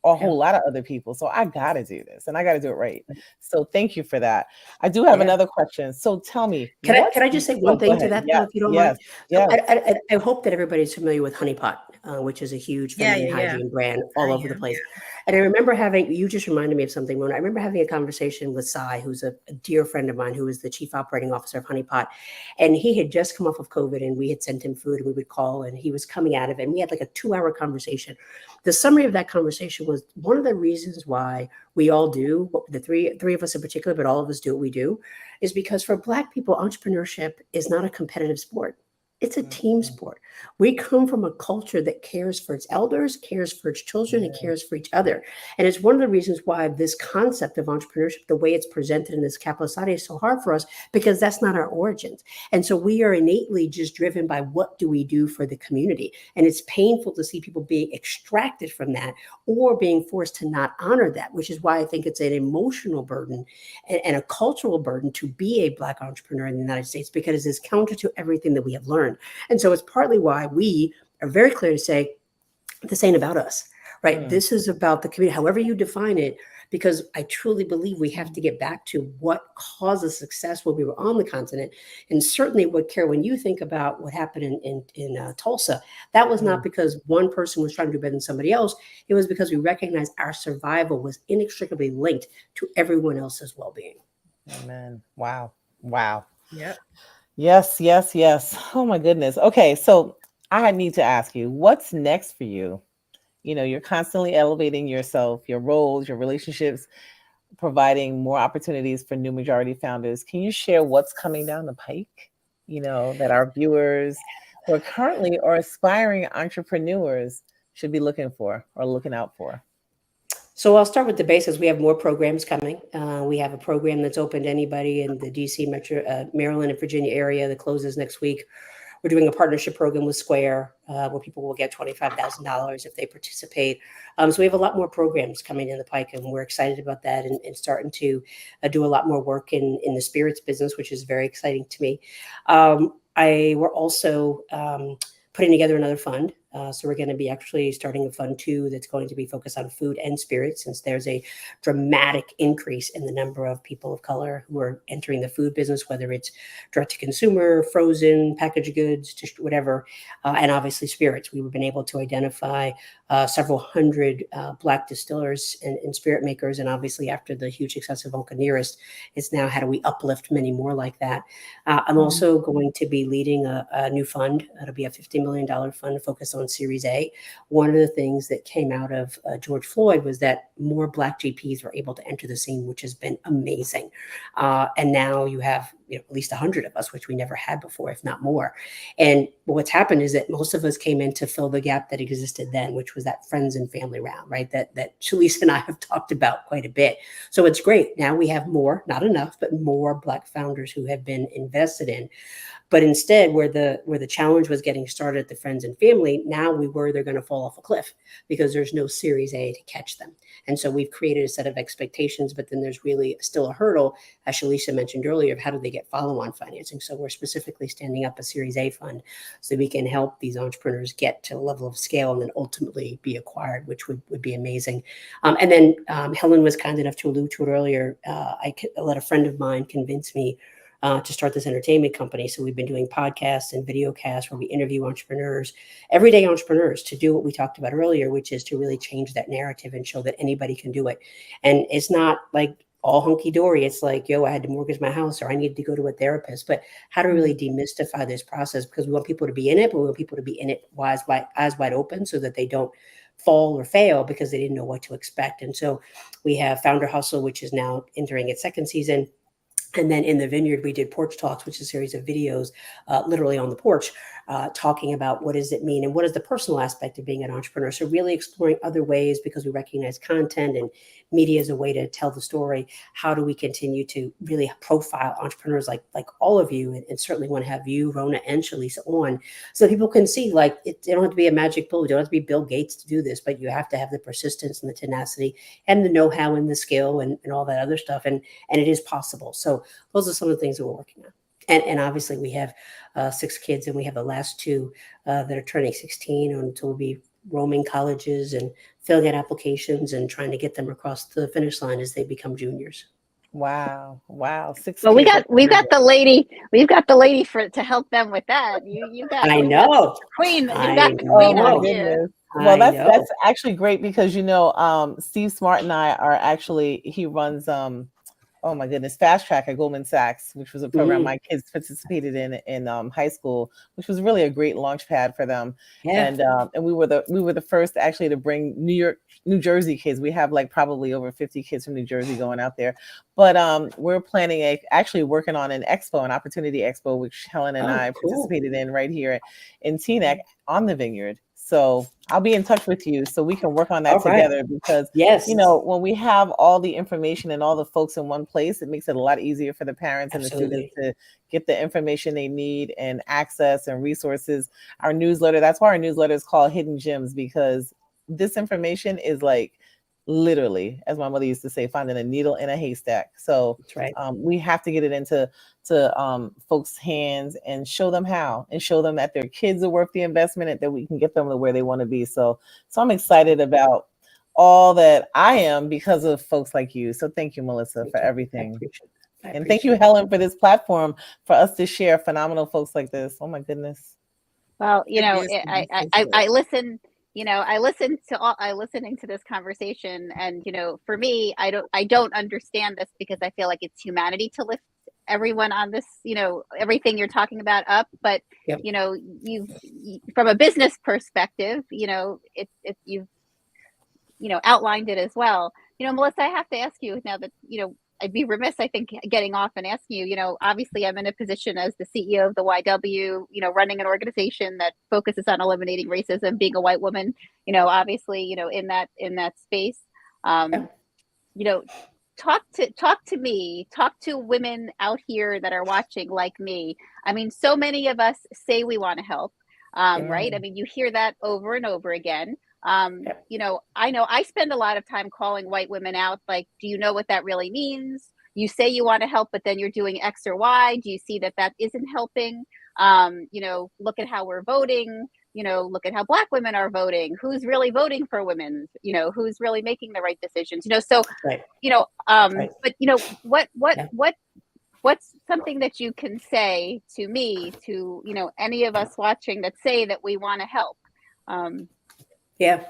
a whole lot of other people. So I got to do this and I got to do it right. So thank you for that. I do have another question. So tell me, can I just say one thing to that, though, if you don't mind? Yes. So I hope that everybody's familiar with Honey Pot, which is a huge feminine hygiene brand all over the place. And I remember you just reminded me of something, Mona. I remember having a conversation with Sai, who's a dear friend of mine, who is the chief operating officer of Honey Pot. And he had just come off of COVID and we had sent him food and we would call and he was coming out of it. And we had like a 2-hour conversation. The summary of that conversation was one of the reasons why we all do, the three of us in particular, but all of us do what we do, is because for Black people, entrepreneurship is not a competitive sport. It's a team sport. We come from a culture that cares for its elders, cares for its children, and cares for each other. And it's one of the reasons why this concept of entrepreneurship, the way it's presented in this capital society, is so hard for us, because that's not our origins. And so we are innately just driven by what do we do for the community. And it's painful to see people being extracted from that or being forced to not honor that, which is why I think it's an emotional burden and a cultural burden to be a Black entrepreneur in the United States, because it's counter to everything that we have learned. And so it's partly why we are very clear to say, this ain't about us, right? This is about the community, however you define it, because I truly believe we have to get back to what caused us success when we were on the continent. And certainly when you think about what happened in Tulsa, that was not because one person was trying to do better than somebody else. It was because we recognized our survival was inextricably linked to everyone else's well-being. Amen. Wow. Wow. Yep. Yes. Oh my goodness. Okay. So I need to ask you, what's next for you? You know, you're constantly elevating yourself, your roles, your relationships, providing more opportunities for new majority founders. Can you share what's coming down the pike, you know, that our viewers who are currently or aspiring entrepreneurs should be looking for or looking out for? So I'll start with the basics. We have more programs coming. We have a program that's open to anybody in the DC, Metro, Maryland, and Virginia area that closes next week. We're doing a partnership program with Square where people will get $25,000 if they participate. So we have a lot more programs coming in the pike, and we're excited about that and starting to do a lot more work in the spirits business, which is very exciting to me. We're also putting together another fund. So we're going to be actually starting a fund 2 that's going to be focused on food and spirits, since there's a dramatic increase in the number of people of color who are entering the food business, whether it's direct to consumer, frozen, packaged goods, just whatever, and obviously spirits. We've been able to identify several hundred Black distillers and spirit makers, and obviously after the huge success of Uncle Nearest, it's now how do we uplift many more like that. I'm also going to be leading a new fund. It'll be a $50 million fund focused on Series A. One of the things that came out of George Floyd was that more Black GPs were able to enter the scene, which has been amazing. And now you have at least 100 of us, which we never had before, if not more. And what's happened is that most of us came in to fill the gap that existed then, which was that friends and family round, right? That Shalisa and I have talked about quite a bit. So it's great. Now we have more, not enough, but more Black founders who have been invested in. But instead, where the challenge was getting started at the friends and family, now we worry they're going to fall off a cliff because there's no Series A to catch them. And so we've created a set of expectations, but then there's really still a hurdle, as Shalisa mentioned earlier, of how do they get follow-on financing. So we're specifically standing up a Series A fund so we can help these entrepreneurs get to a level of scale and then ultimately be acquired, which would be amazing. And then Helen was kind enough to allude to it earlier. I let a friend of mine convince me to start this entertainment company. So we've been doing podcasts and video casts where we interview entrepreneurs, everyday entrepreneurs, to do what we talked about earlier, which is to really change that narrative and show that anybody can do it. And it's not like all hunky-dory. It's like, yo, I had to mortgage my house, or I needed to go to a therapist. But how to really demystify this process, because we want people to be in it, but we want people to be in it eyes wide open so that they don't fall or fail because they didn't know what to expect. And so we have Founder Hustle, which is now entering its second season. And then in the Vineyard, we did Porch Talks, which is a series of videos literally on the porch, talking about what does it mean and what is the personal aspect of being an entrepreneur. So really exploring other ways, because we recognize content and media is a way to tell the story. How do we continue to really profile entrepreneurs like all of you, and certainly want to have you, Rona, and Shalisa on, so that people can see, like, they don't have to be a magic bullet. You don't have to be Bill Gates to do this, but you have to have the persistence and the tenacity and the know-how and the skill and all that other stuff. And it is possible. So those are some of the things that we're working on. And obviously we have 6 kids, and we have the last 2 that are turning 16, and so we'll be roaming colleges and filling out applications and trying to get them across the finish line as they become juniors. Wow. 6 Well, kids. we've got the lady to help them with that. You got I know. Queen. You I got the know. queen Oh my on you. goodness. Well, that's actually great, because Steve Smart and I are actually, he runs oh my goodness, Fast Track at Goldman Sachs, which was a program my kids participated in high school, which was really a great launch pad for them. Yeah. And we were the first actually to bring New Jersey kids. We have like probably over 50 kids from New Jersey going out there. But we're planning actually working on an expo, an opportunity expo, which Helen and I participated in right here in Teaneck on the Vineyard. So I'll be in touch with you so we can work on that together, because, you know, when we have all the information and all the folks in one place, it makes it a lot easier for the parents and the students to get the information they need and access and resources. Our newsletter, that's why our newsletter is called Hidden Gems, because this information is like literally, as my mother used to say, finding a needle in a haystack. So we have to get it into folks' hands and show them how, and show them that their kids are worth the investment and that we can get them to where they want to be. So I'm excited about all that I am because of folks like you. So thank you, Melissa, for everything. And thank you, Helen, for this platform for us to share phenomenal folks like this. Oh my goodness. Well, you know, I listen. You know, listening to this conversation, and, you know, for me, I don't understand this, because I feel like it's humanity to lift everyone on this, you know, everything you're talking about up. But, you know, from a business perspective, you know, you've, you know, outlined it as well. You know, Melissa, I have to ask you now that, you know, I'd be remiss, I think, getting off and asking you, you know, obviously I'm in a position as the CEO of the YW, you know, running an organization that focuses on eliminating racism, being a white woman, you know, obviously, you know, in that space. You know, talk to women out here that are watching like me. I mean, so many of us say we want to help, right? I mean, you hear that over and over again. You know I spend a lot of time calling white women out, like, do you know what that really means? You say you want to help, but then you're doing X or Y. Do you see that isn't helping? You know, look at how we're voting. You know, look at how Black women are voting. Who's really voting for women? You know, who's really making the right decisions? You know, so you know, but you know, what's something that you can say to me, to, you know, any of us watching that say that we want to help? Yeah,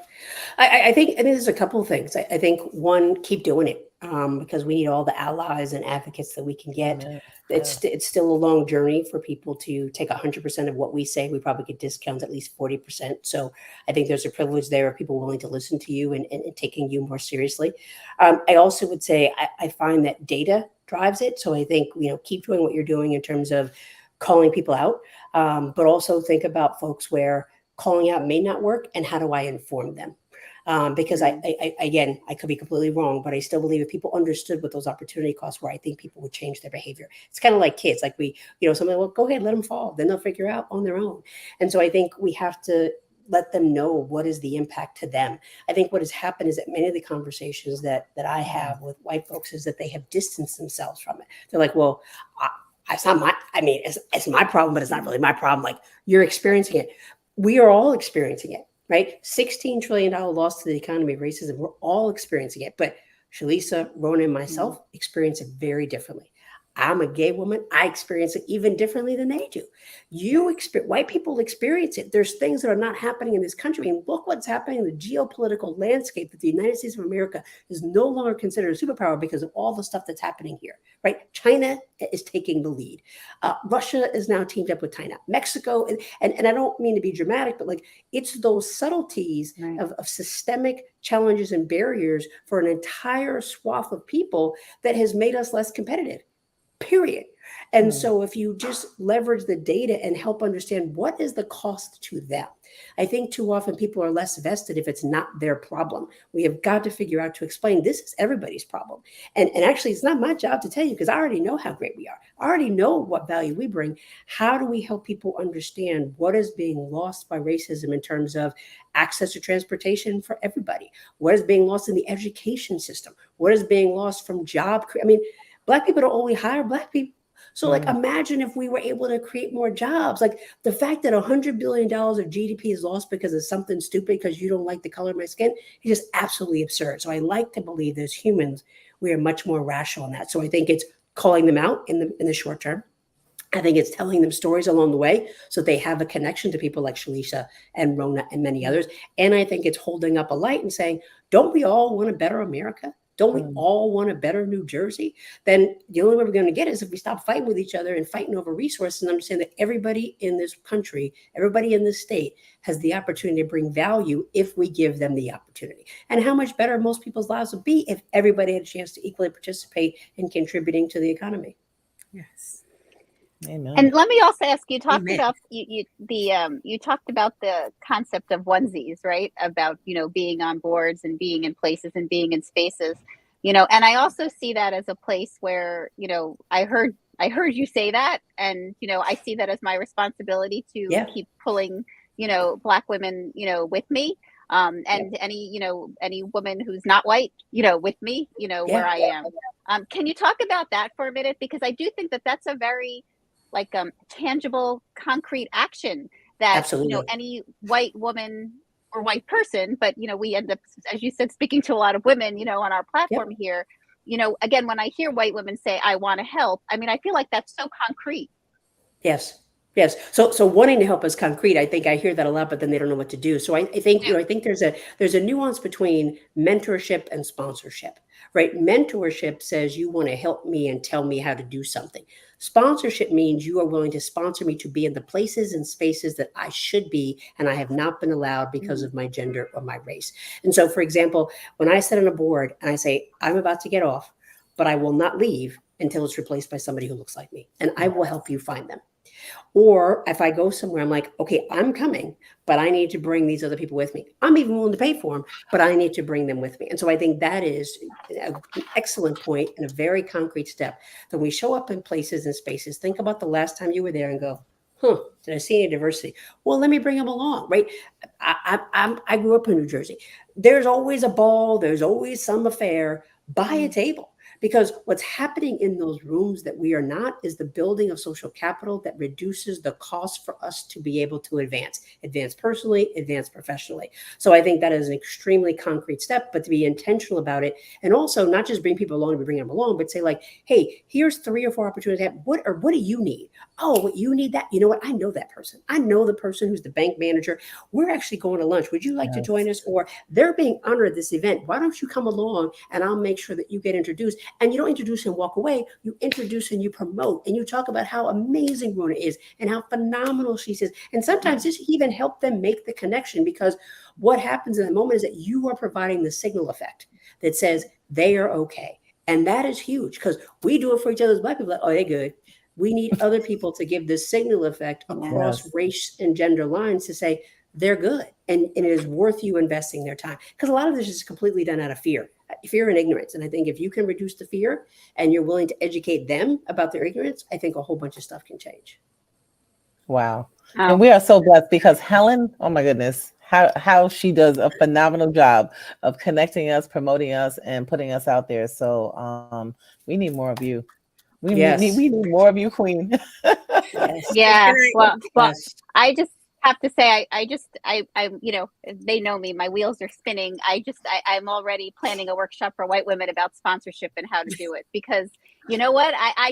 I think there's a couple of things. I think one, keep doing it, because we need all the allies and advocates that we can get. It's still a long journey for people to take 100% of what we say. We probably get discounts at least 40%. So I think there's a privilege there of people willing to listen to you and taking you more seriously. I also would say I find that data drives it. So I think, you know, keep doing what you're doing in terms of calling people out, but also think about folks where calling out may not work, and how do I inform them? Because again, I could be completely wrong, but I still believe if people understood what those opportunity costs were, I think people would change their behavior. It's kind of like kids, like somebody, well, go ahead, let them fall. Then they'll figure out on their own. And so I think we have to let them know what is the impact to them. I think what has happened is that many of the conversations that I have with white folks is that they have distanced themselves from it. They're like, well, it's not my, I mean, it's my problem, but it's not really my problem. Like, you're experiencing it. We are all experiencing it, right? $16 trillion loss to the economy of racism. We're all experiencing it. But Shalisa, Rona, and myself experience it very differently. I'm a gay woman. I experience it even differently than they do. White people experience it. There's things that are not happening in this country. And look what's happening in the geopolitical landscape, that the United States of America is no longer considered a superpower because of all the stuff that's happening here, right? China is taking the lead. Russia is now teamed up with China. Mexico, and I don't mean to be dramatic, but like, it's those subtleties of systemic challenges and barriers for an entire swath of people that has made us less competitive. Period. And so if you just leverage the data and help understand what is the cost to them, I think too often people are less vested if it's not their problem. We have got to figure out to explain this is everybody's problem. And actually, it's not my job to tell you, because I already know how great we are. I already know what value we bring. How do we help people understand what is being lost by racism in terms of access to transportation for everybody? What is being lost in the education system? What is being lost from job? I mean, Black people don't only hire Black people. So like, imagine if we were able to create more jobs. Like, the fact that $100 billion of GDP is lost because of something stupid, because you don't like the color of my skin, is just absolutely absurd. So I like to believe as humans, we are much more rational in that. So I think it's calling them out in the short term. I think it's telling them stories along the way so they have a connection to people like Shalisa and Rona and many others. And I think it's holding up a light and saying, don't we all want a better America? Don't we all want a better New Jersey? Then the only way we're going to get it is if we stop fighting with each other and fighting over resources and understand that everybody in this country, everybody in this state has the opportunity to bring value if we give them the opportunity. And how much better most people's lives would be if everybody had a chance to equally participate in contributing to the economy. Yes. Amen. And let me also ask you, talked about you talked about the concept of onesies, right? About, being on boards and being in places and being in spaces, and I also see that as a place where, I heard you say that, and, I see that as my responsibility to keep pulling, Black women, with me. And any woman who's not white, with me, where I am. Can you talk about that for a minute? Because I do think that that's a very tangible, concrete action that, Absolutely. Any white woman or white person, but, we end up, as you said, speaking to a lot of women, on our platform here, again, when I hear white women say, I want to help, I mean, I feel like that's so concrete. Yes. Yes. So wanting to help is concrete. I think I hear that a lot, but then they don't know what to do. So I think, I think there's a nuance between mentorship and sponsorship, right? Mentorship says you want to help me and tell me how to do something. Sponsorship means you are willing to sponsor me to be in the places and spaces that I should be, and I have not been allowed because of my gender or my race. And so, for example, when I sit on a board and I say, I'm about to get off, but I will not leave until it's replaced by somebody who looks like me, and I will help you find them. Or if I go somewhere, I'm like, okay, I'm coming, but I need to bring these other people with me. I'm even willing to pay for them, but I need to bring them with me. And so I think that is an excellent point and a very concrete step that we show up in places and spaces. Think about the last time you were there and go, did I see any diversity? Well, let me bring them along, right? I grew up in New Jersey. There's always a ball. There's always some affair. Buy a table. Because what's happening in those rooms that we are not is the building of social capital that reduces the cost for us to be able to advance personally, advance professionally. So I think that is an extremely concrete step, but to be intentional about it. And also not just bring people along to bring them along, but say like, hey, here's 3 or 4 opportunities. What do you need? Oh, what you need that? You know what? I know that person. I know the person who's the bank manager. We're actually going to lunch. Would you like to join us? Or they're being honored at this event. Why don't you come along and I'll make sure that you get introduced. And you don't introduce and walk away. You introduce and you promote and you talk about how amazing Rona is and how phenomenal she is. And sometimes this even help them make the connection, because what happens in that moment is that you are providing the signal effect that says they are okay. And that is huge, because we do it for each other as Black people. Like, oh, they're good. We need other people to give this signal effect across race and gender lines to say they're good. And it is worth you investing their time. Because a lot of this is completely done out of fear and ignorance. And I think if you can reduce the fear and you're willing to educate them about their ignorance, I think a whole bunch of stuff can change. Wow. And we are so blessed because Helen, oh my goodness, how she does a phenomenal job of connecting us, promoting us, and putting us out there. So we need more of you. We need more of you, Queen. Yeah. Well, I just have to say, I they know me, my wheels are spinning. I'm already planning a workshop for white women about sponsorship and how to do it, because you know what? I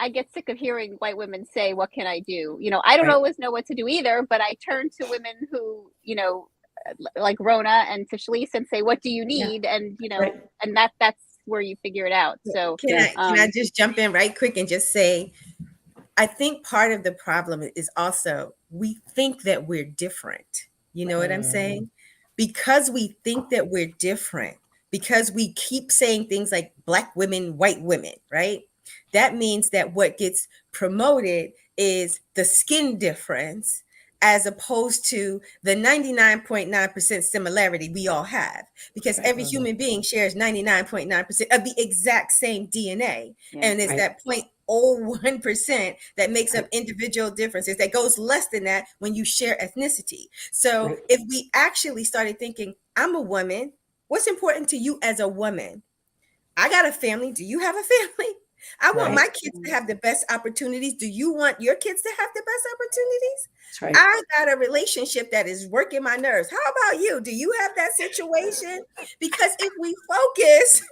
get sick of hearing white women say, what can I do? I don't always know what to do either, but I turn to women who, like Rona and Tashlees, and say, what do you need? And, and that's where you figure it out. So can I just jump in right quick and just say, I think part of the problem is also we think that we're different. You know what I'm saying? Because we think that we're different, because we keep saying things like Black women, white women, right? That means that what gets promoted is the skin difference, as opposed to the 99.9% similarity we all have, because every human being shares 99.9% of the exact same DNA. And it's that 0.01% that makes up individual differences that goes less than that when you share ethnicity. So if we actually started thinking, I'm a woman, what's important to you as a woman? I got a family. Do you have a family? I want my kids to have the best opportunities. Do you want your kids to have the best opportunities? Right. I got a relationship that is working my nerves. How about you? Do you have that situation? Because if we focus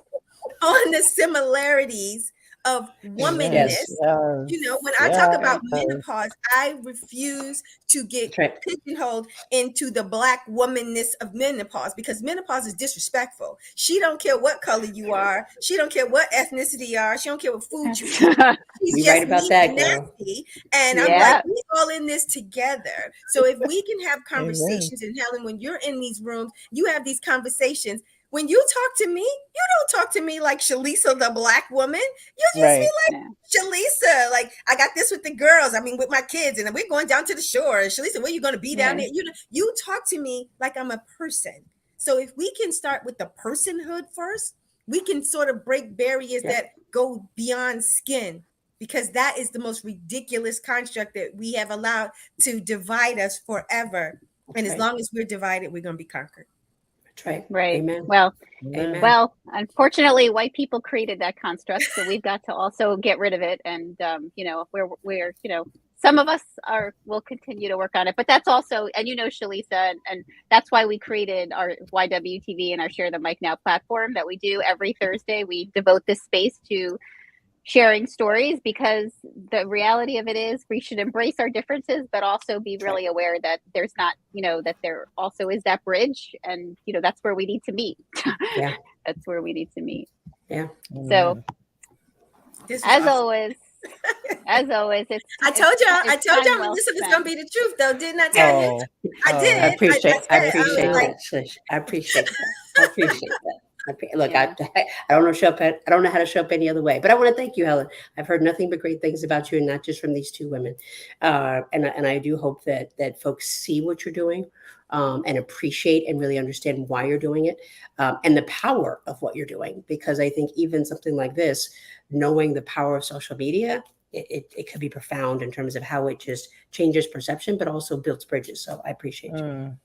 on the similarities of womanness. Yes, You know, when I yes, talk about yes. menopause, I refuse to get That's right. pigeonholed into the Black womanness of menopause, because menopause is disrespectful. She don't care what color you are. She don't care what ethnicity you are. She don't care what food you eat. She's You just right about mean that, and girl. nasty. And I'm Yeah. like, we all in this together. So if we can have Amen. conversations, and Helen, when you're in these rooms, you have these conversations. When you talk to me, you don't talk to me like Shalisa, the Black woman. You just Right. be like, Shalisa, like, I got this with the girls. I mean, with my kids, and we're going down to the shore. Shalisa, where you going to be down there? You know, you talk to me like I'm a person. So if we can start with the personhood first, we can sort of break barriers that go beyond skin, because that is the most ridiculous construct that we have allowed to divide us forever. And as long as we're divided, we're going to be conquered. That's right. Right. Amen. Well, Amen. well, unfortunately, white people created that construct, so we've got to also get rid of it. And you know, we're you know, some of us will continue to work on it, but that's also, and you know, Shalisa, and that's why we created our YWTV and our Share the Mic Now platform that we do every Thursday. We devote this space to sharing stories, because the reality of it is we should embrace our differences, but also be really aware that there's not, you know, that there also is that bridge, and you know, that's where we need to meet. Yeah. That's where we need to meet. Yeah. So This was as awesome. always, it's I told y'all time well Melissa was spent. gonna be the truth, though, didn't I tell you? I did. I appreciate said it. I was like, that, Slish. I appreciate that. I appreciate that. Look, I don't know I don't know how to show up any other way, but I want to thank you, Helen. I've heard nothing but great things about you, and not just from these two women. And I do hope that folks see what you're doing, and appreciate and really understand why you're doing it, and the power of what you're doing. Because I think even something like this, knowing the power of social media, it could be profound in terms of how it just changes perception, but also builds bridges. So I appreciate you.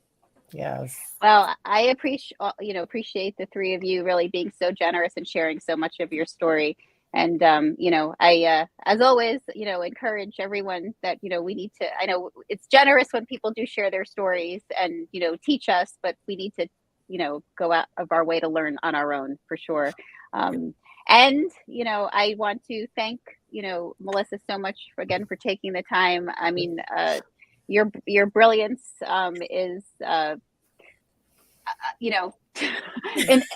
Yes. Well, I appreciate the three of you really being so generous and sharing so much of your story. And you know, I as always, you know, encourage everyone that, you know, we need to, I know it's generous when people do share their stories and, you know, teach us, but we need to, you know, go out of our way to learn on our own, for sure. And, you know, I want to thank, you know, Melissa so much again for taking the time. I mean, your brilliance is you know,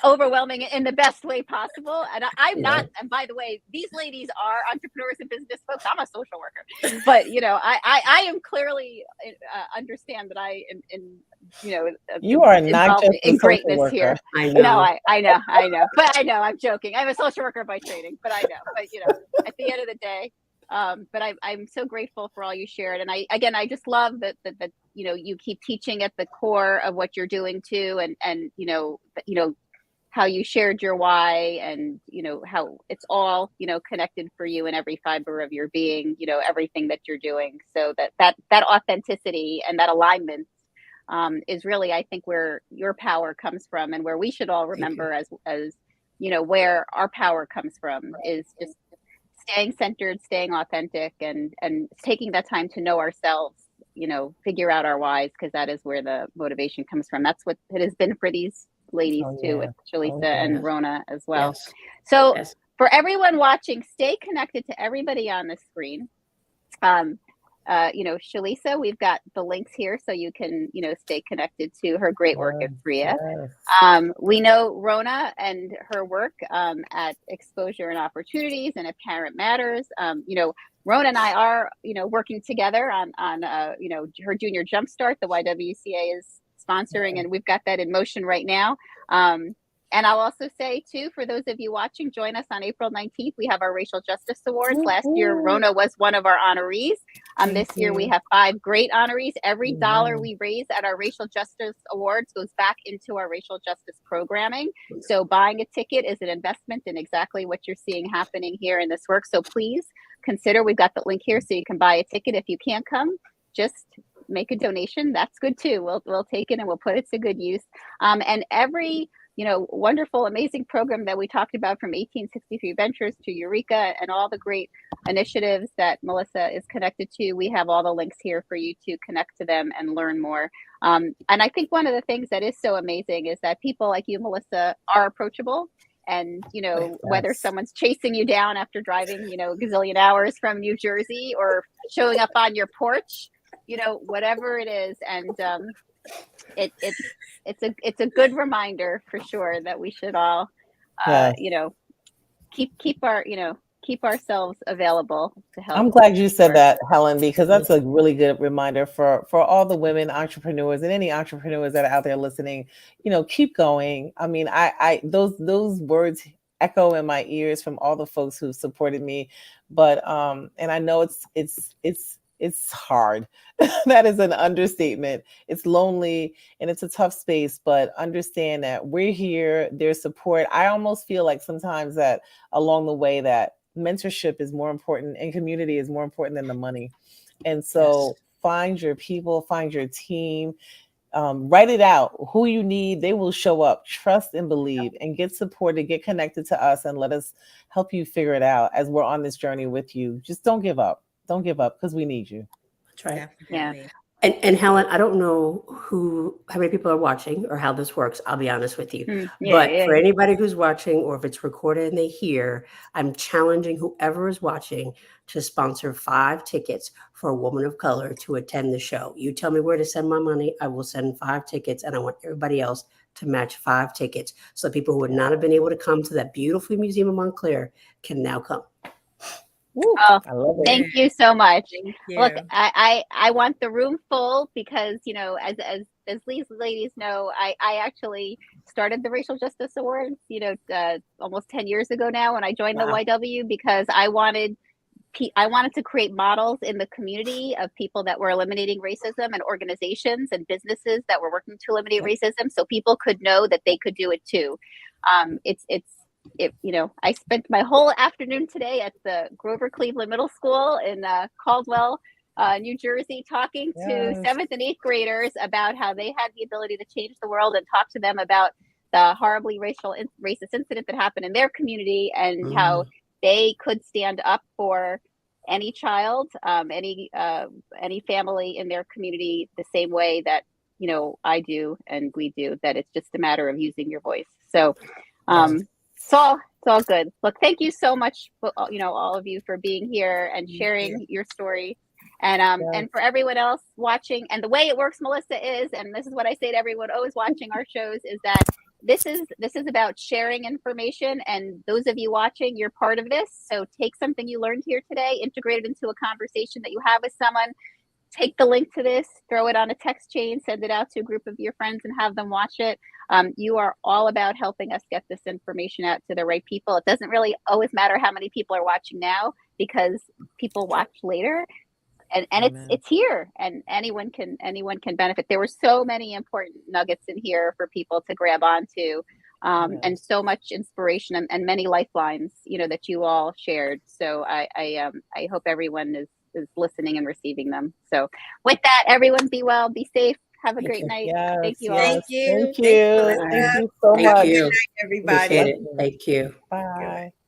overwhelming in the best way possible. And I'm not, and by the way, these ladies are entrepreneurs and business folks. I'm a social worker, but you know, I am clearly understand that I am in, you know, you are not just in a greatness worker. here. I know. No, I know, but I know I'm joking. I'm a social worker by training, but I know, but you know, at the end of the day, but I'm so grateful for all you shared. And I just love that you know, you keep teaching at the core of what you're doing too. And, you know, how you shared your why, and, you know, how it's all, you know, connected for you in every fiber of your being, you know, everything that you're doing. So that authenticity and that alignment is really, I think, where your power comes from, and where we should all remember as, you know, where our power comes from is just staying centered, staying authentic, and taking that time to know ourselves, you know, figure out our whys, because that is where the motivation comes from. That's what it has been for these ladies too, with Shalisa and Rona as well. So for everyone watching, stay connected to everybody on the screen. You know, Shalisa, we've got the links here so you can, you know, stay connected to her great work at FREIA. We know Rona and her work at Exposure and Opportunities and at Parent Matters. You know, Rona and I are, you know, working together on you know, her Junior Jumpstart, the YWCA is sponsoring, and we've got that in motion right now. And I'll also say too, for those of you watching, join us on April 19th. We have our Racial Justice Awards. Last year, Rona was one of our honorees. This year, we have 5 great honorees. Every dollar we raise at our Racial Justice Awards goes back into our racial justice programming. So buying a ticket is an investment in exactly what you're seeing happening here in this work. So please consider, we've got the link here so you can buy a ticket. If you can't come, just make a donation. That's good too. We'll take it and we'll put it to good use. And every, you know, wonderful, amazing program that we talked about, from 1863 Ventures to Eureka and all the great initiatives that Melissa is connected to, we have all the links here for you to connect to them and learn more. And I think one of the things that is so amazing is that people like you, Melissa, are approachable, And, whether someone's chasing you down after driving, a gazillion hours from New Jersey, or showing up on your porch, whatever it is. And it's a good reminder for sure that we should all, keep ourselves available to help. I'm glad you said that, Helen, because that's a really good reminder for all the women entrepreneurs and any entrepreneurs that are out there listening. Keep going. I mean, I those words echo in my ears from all the folks who supported me, but and I know it's hard. That is an understatement. It's lonely and it's a tough space, but understand that we're here. There's support. I almost feel like sometimes that along the way that mentorship is more important and community is more important than the money. And so find your people, find your team, write it out, who you need. They will show up. Trust and believe, and get supported, get connected to us, and let us help you figure it out as we're on this journey with you. Just don't give up. Don't give up, because we need you. That's right. Yeah. And Helen, I don't know how many people are watching or how this works. I'll be honest with you. For anybody who's watching, or if it's recorded and they hear, I'm challenging whoever is watching to sponsor 5 tickets for a woman of color to attend the show. You tell me where to send my money. I will send 5 tickets, and I want everybody else to match 5 tickets. So people who would not have been able to come to that beautiful museum in Montclair can now come. Oh, I love it. Thank you so much. Thank you. Look, I want the room full because, as these ladies know, I actually started the Racial Justice Awards, almost 10 years ago now, when I joined the YW, because I wanted to create models in the community of people that were eliminating racism, and organizations and businesses that were working to eliminate racism, so people could know that they could do it too. I spent my whole afternoon today at the Grover Cleveland Middle School in Caldwell, New Jersey, talking to 7th and 8th graders about how they had the ability to change the world, and talk to them about the horribly racist incident that happened in their community, and how they could stand up for any child, any family in their community, the same way that, I do and we do, that it's just a matter of using your voice. So, it's all good. Look, thank you so much, all of you, for being here and sharing your story. And for everyone else watching, and the way it works, Melissa, is, and this is what I say to everyone always watching our shows, is that this is about sharing information, and those of you watching, you're part of this. So take something you learned here today, integrate it into a conversation that you have with someone. Take the link to this, throw it on a text chain, send it out to a group of your friends, and have them watch it. You are all about helping us get this information out to the right people. It doesn't really always matter how many people are watching now, because people watch later, and it's here, and anyone can benefit. There were so many important nuggets in here for people to grab onto, and so much inspiration, and many lifelines, that you all shared. So I hope everyone is listening and receiving them. So with that, everyone, be well, be safe, have a great night. Thank you all. Thank you. Thank you so much. Good night, everybody. Thank you. Bye.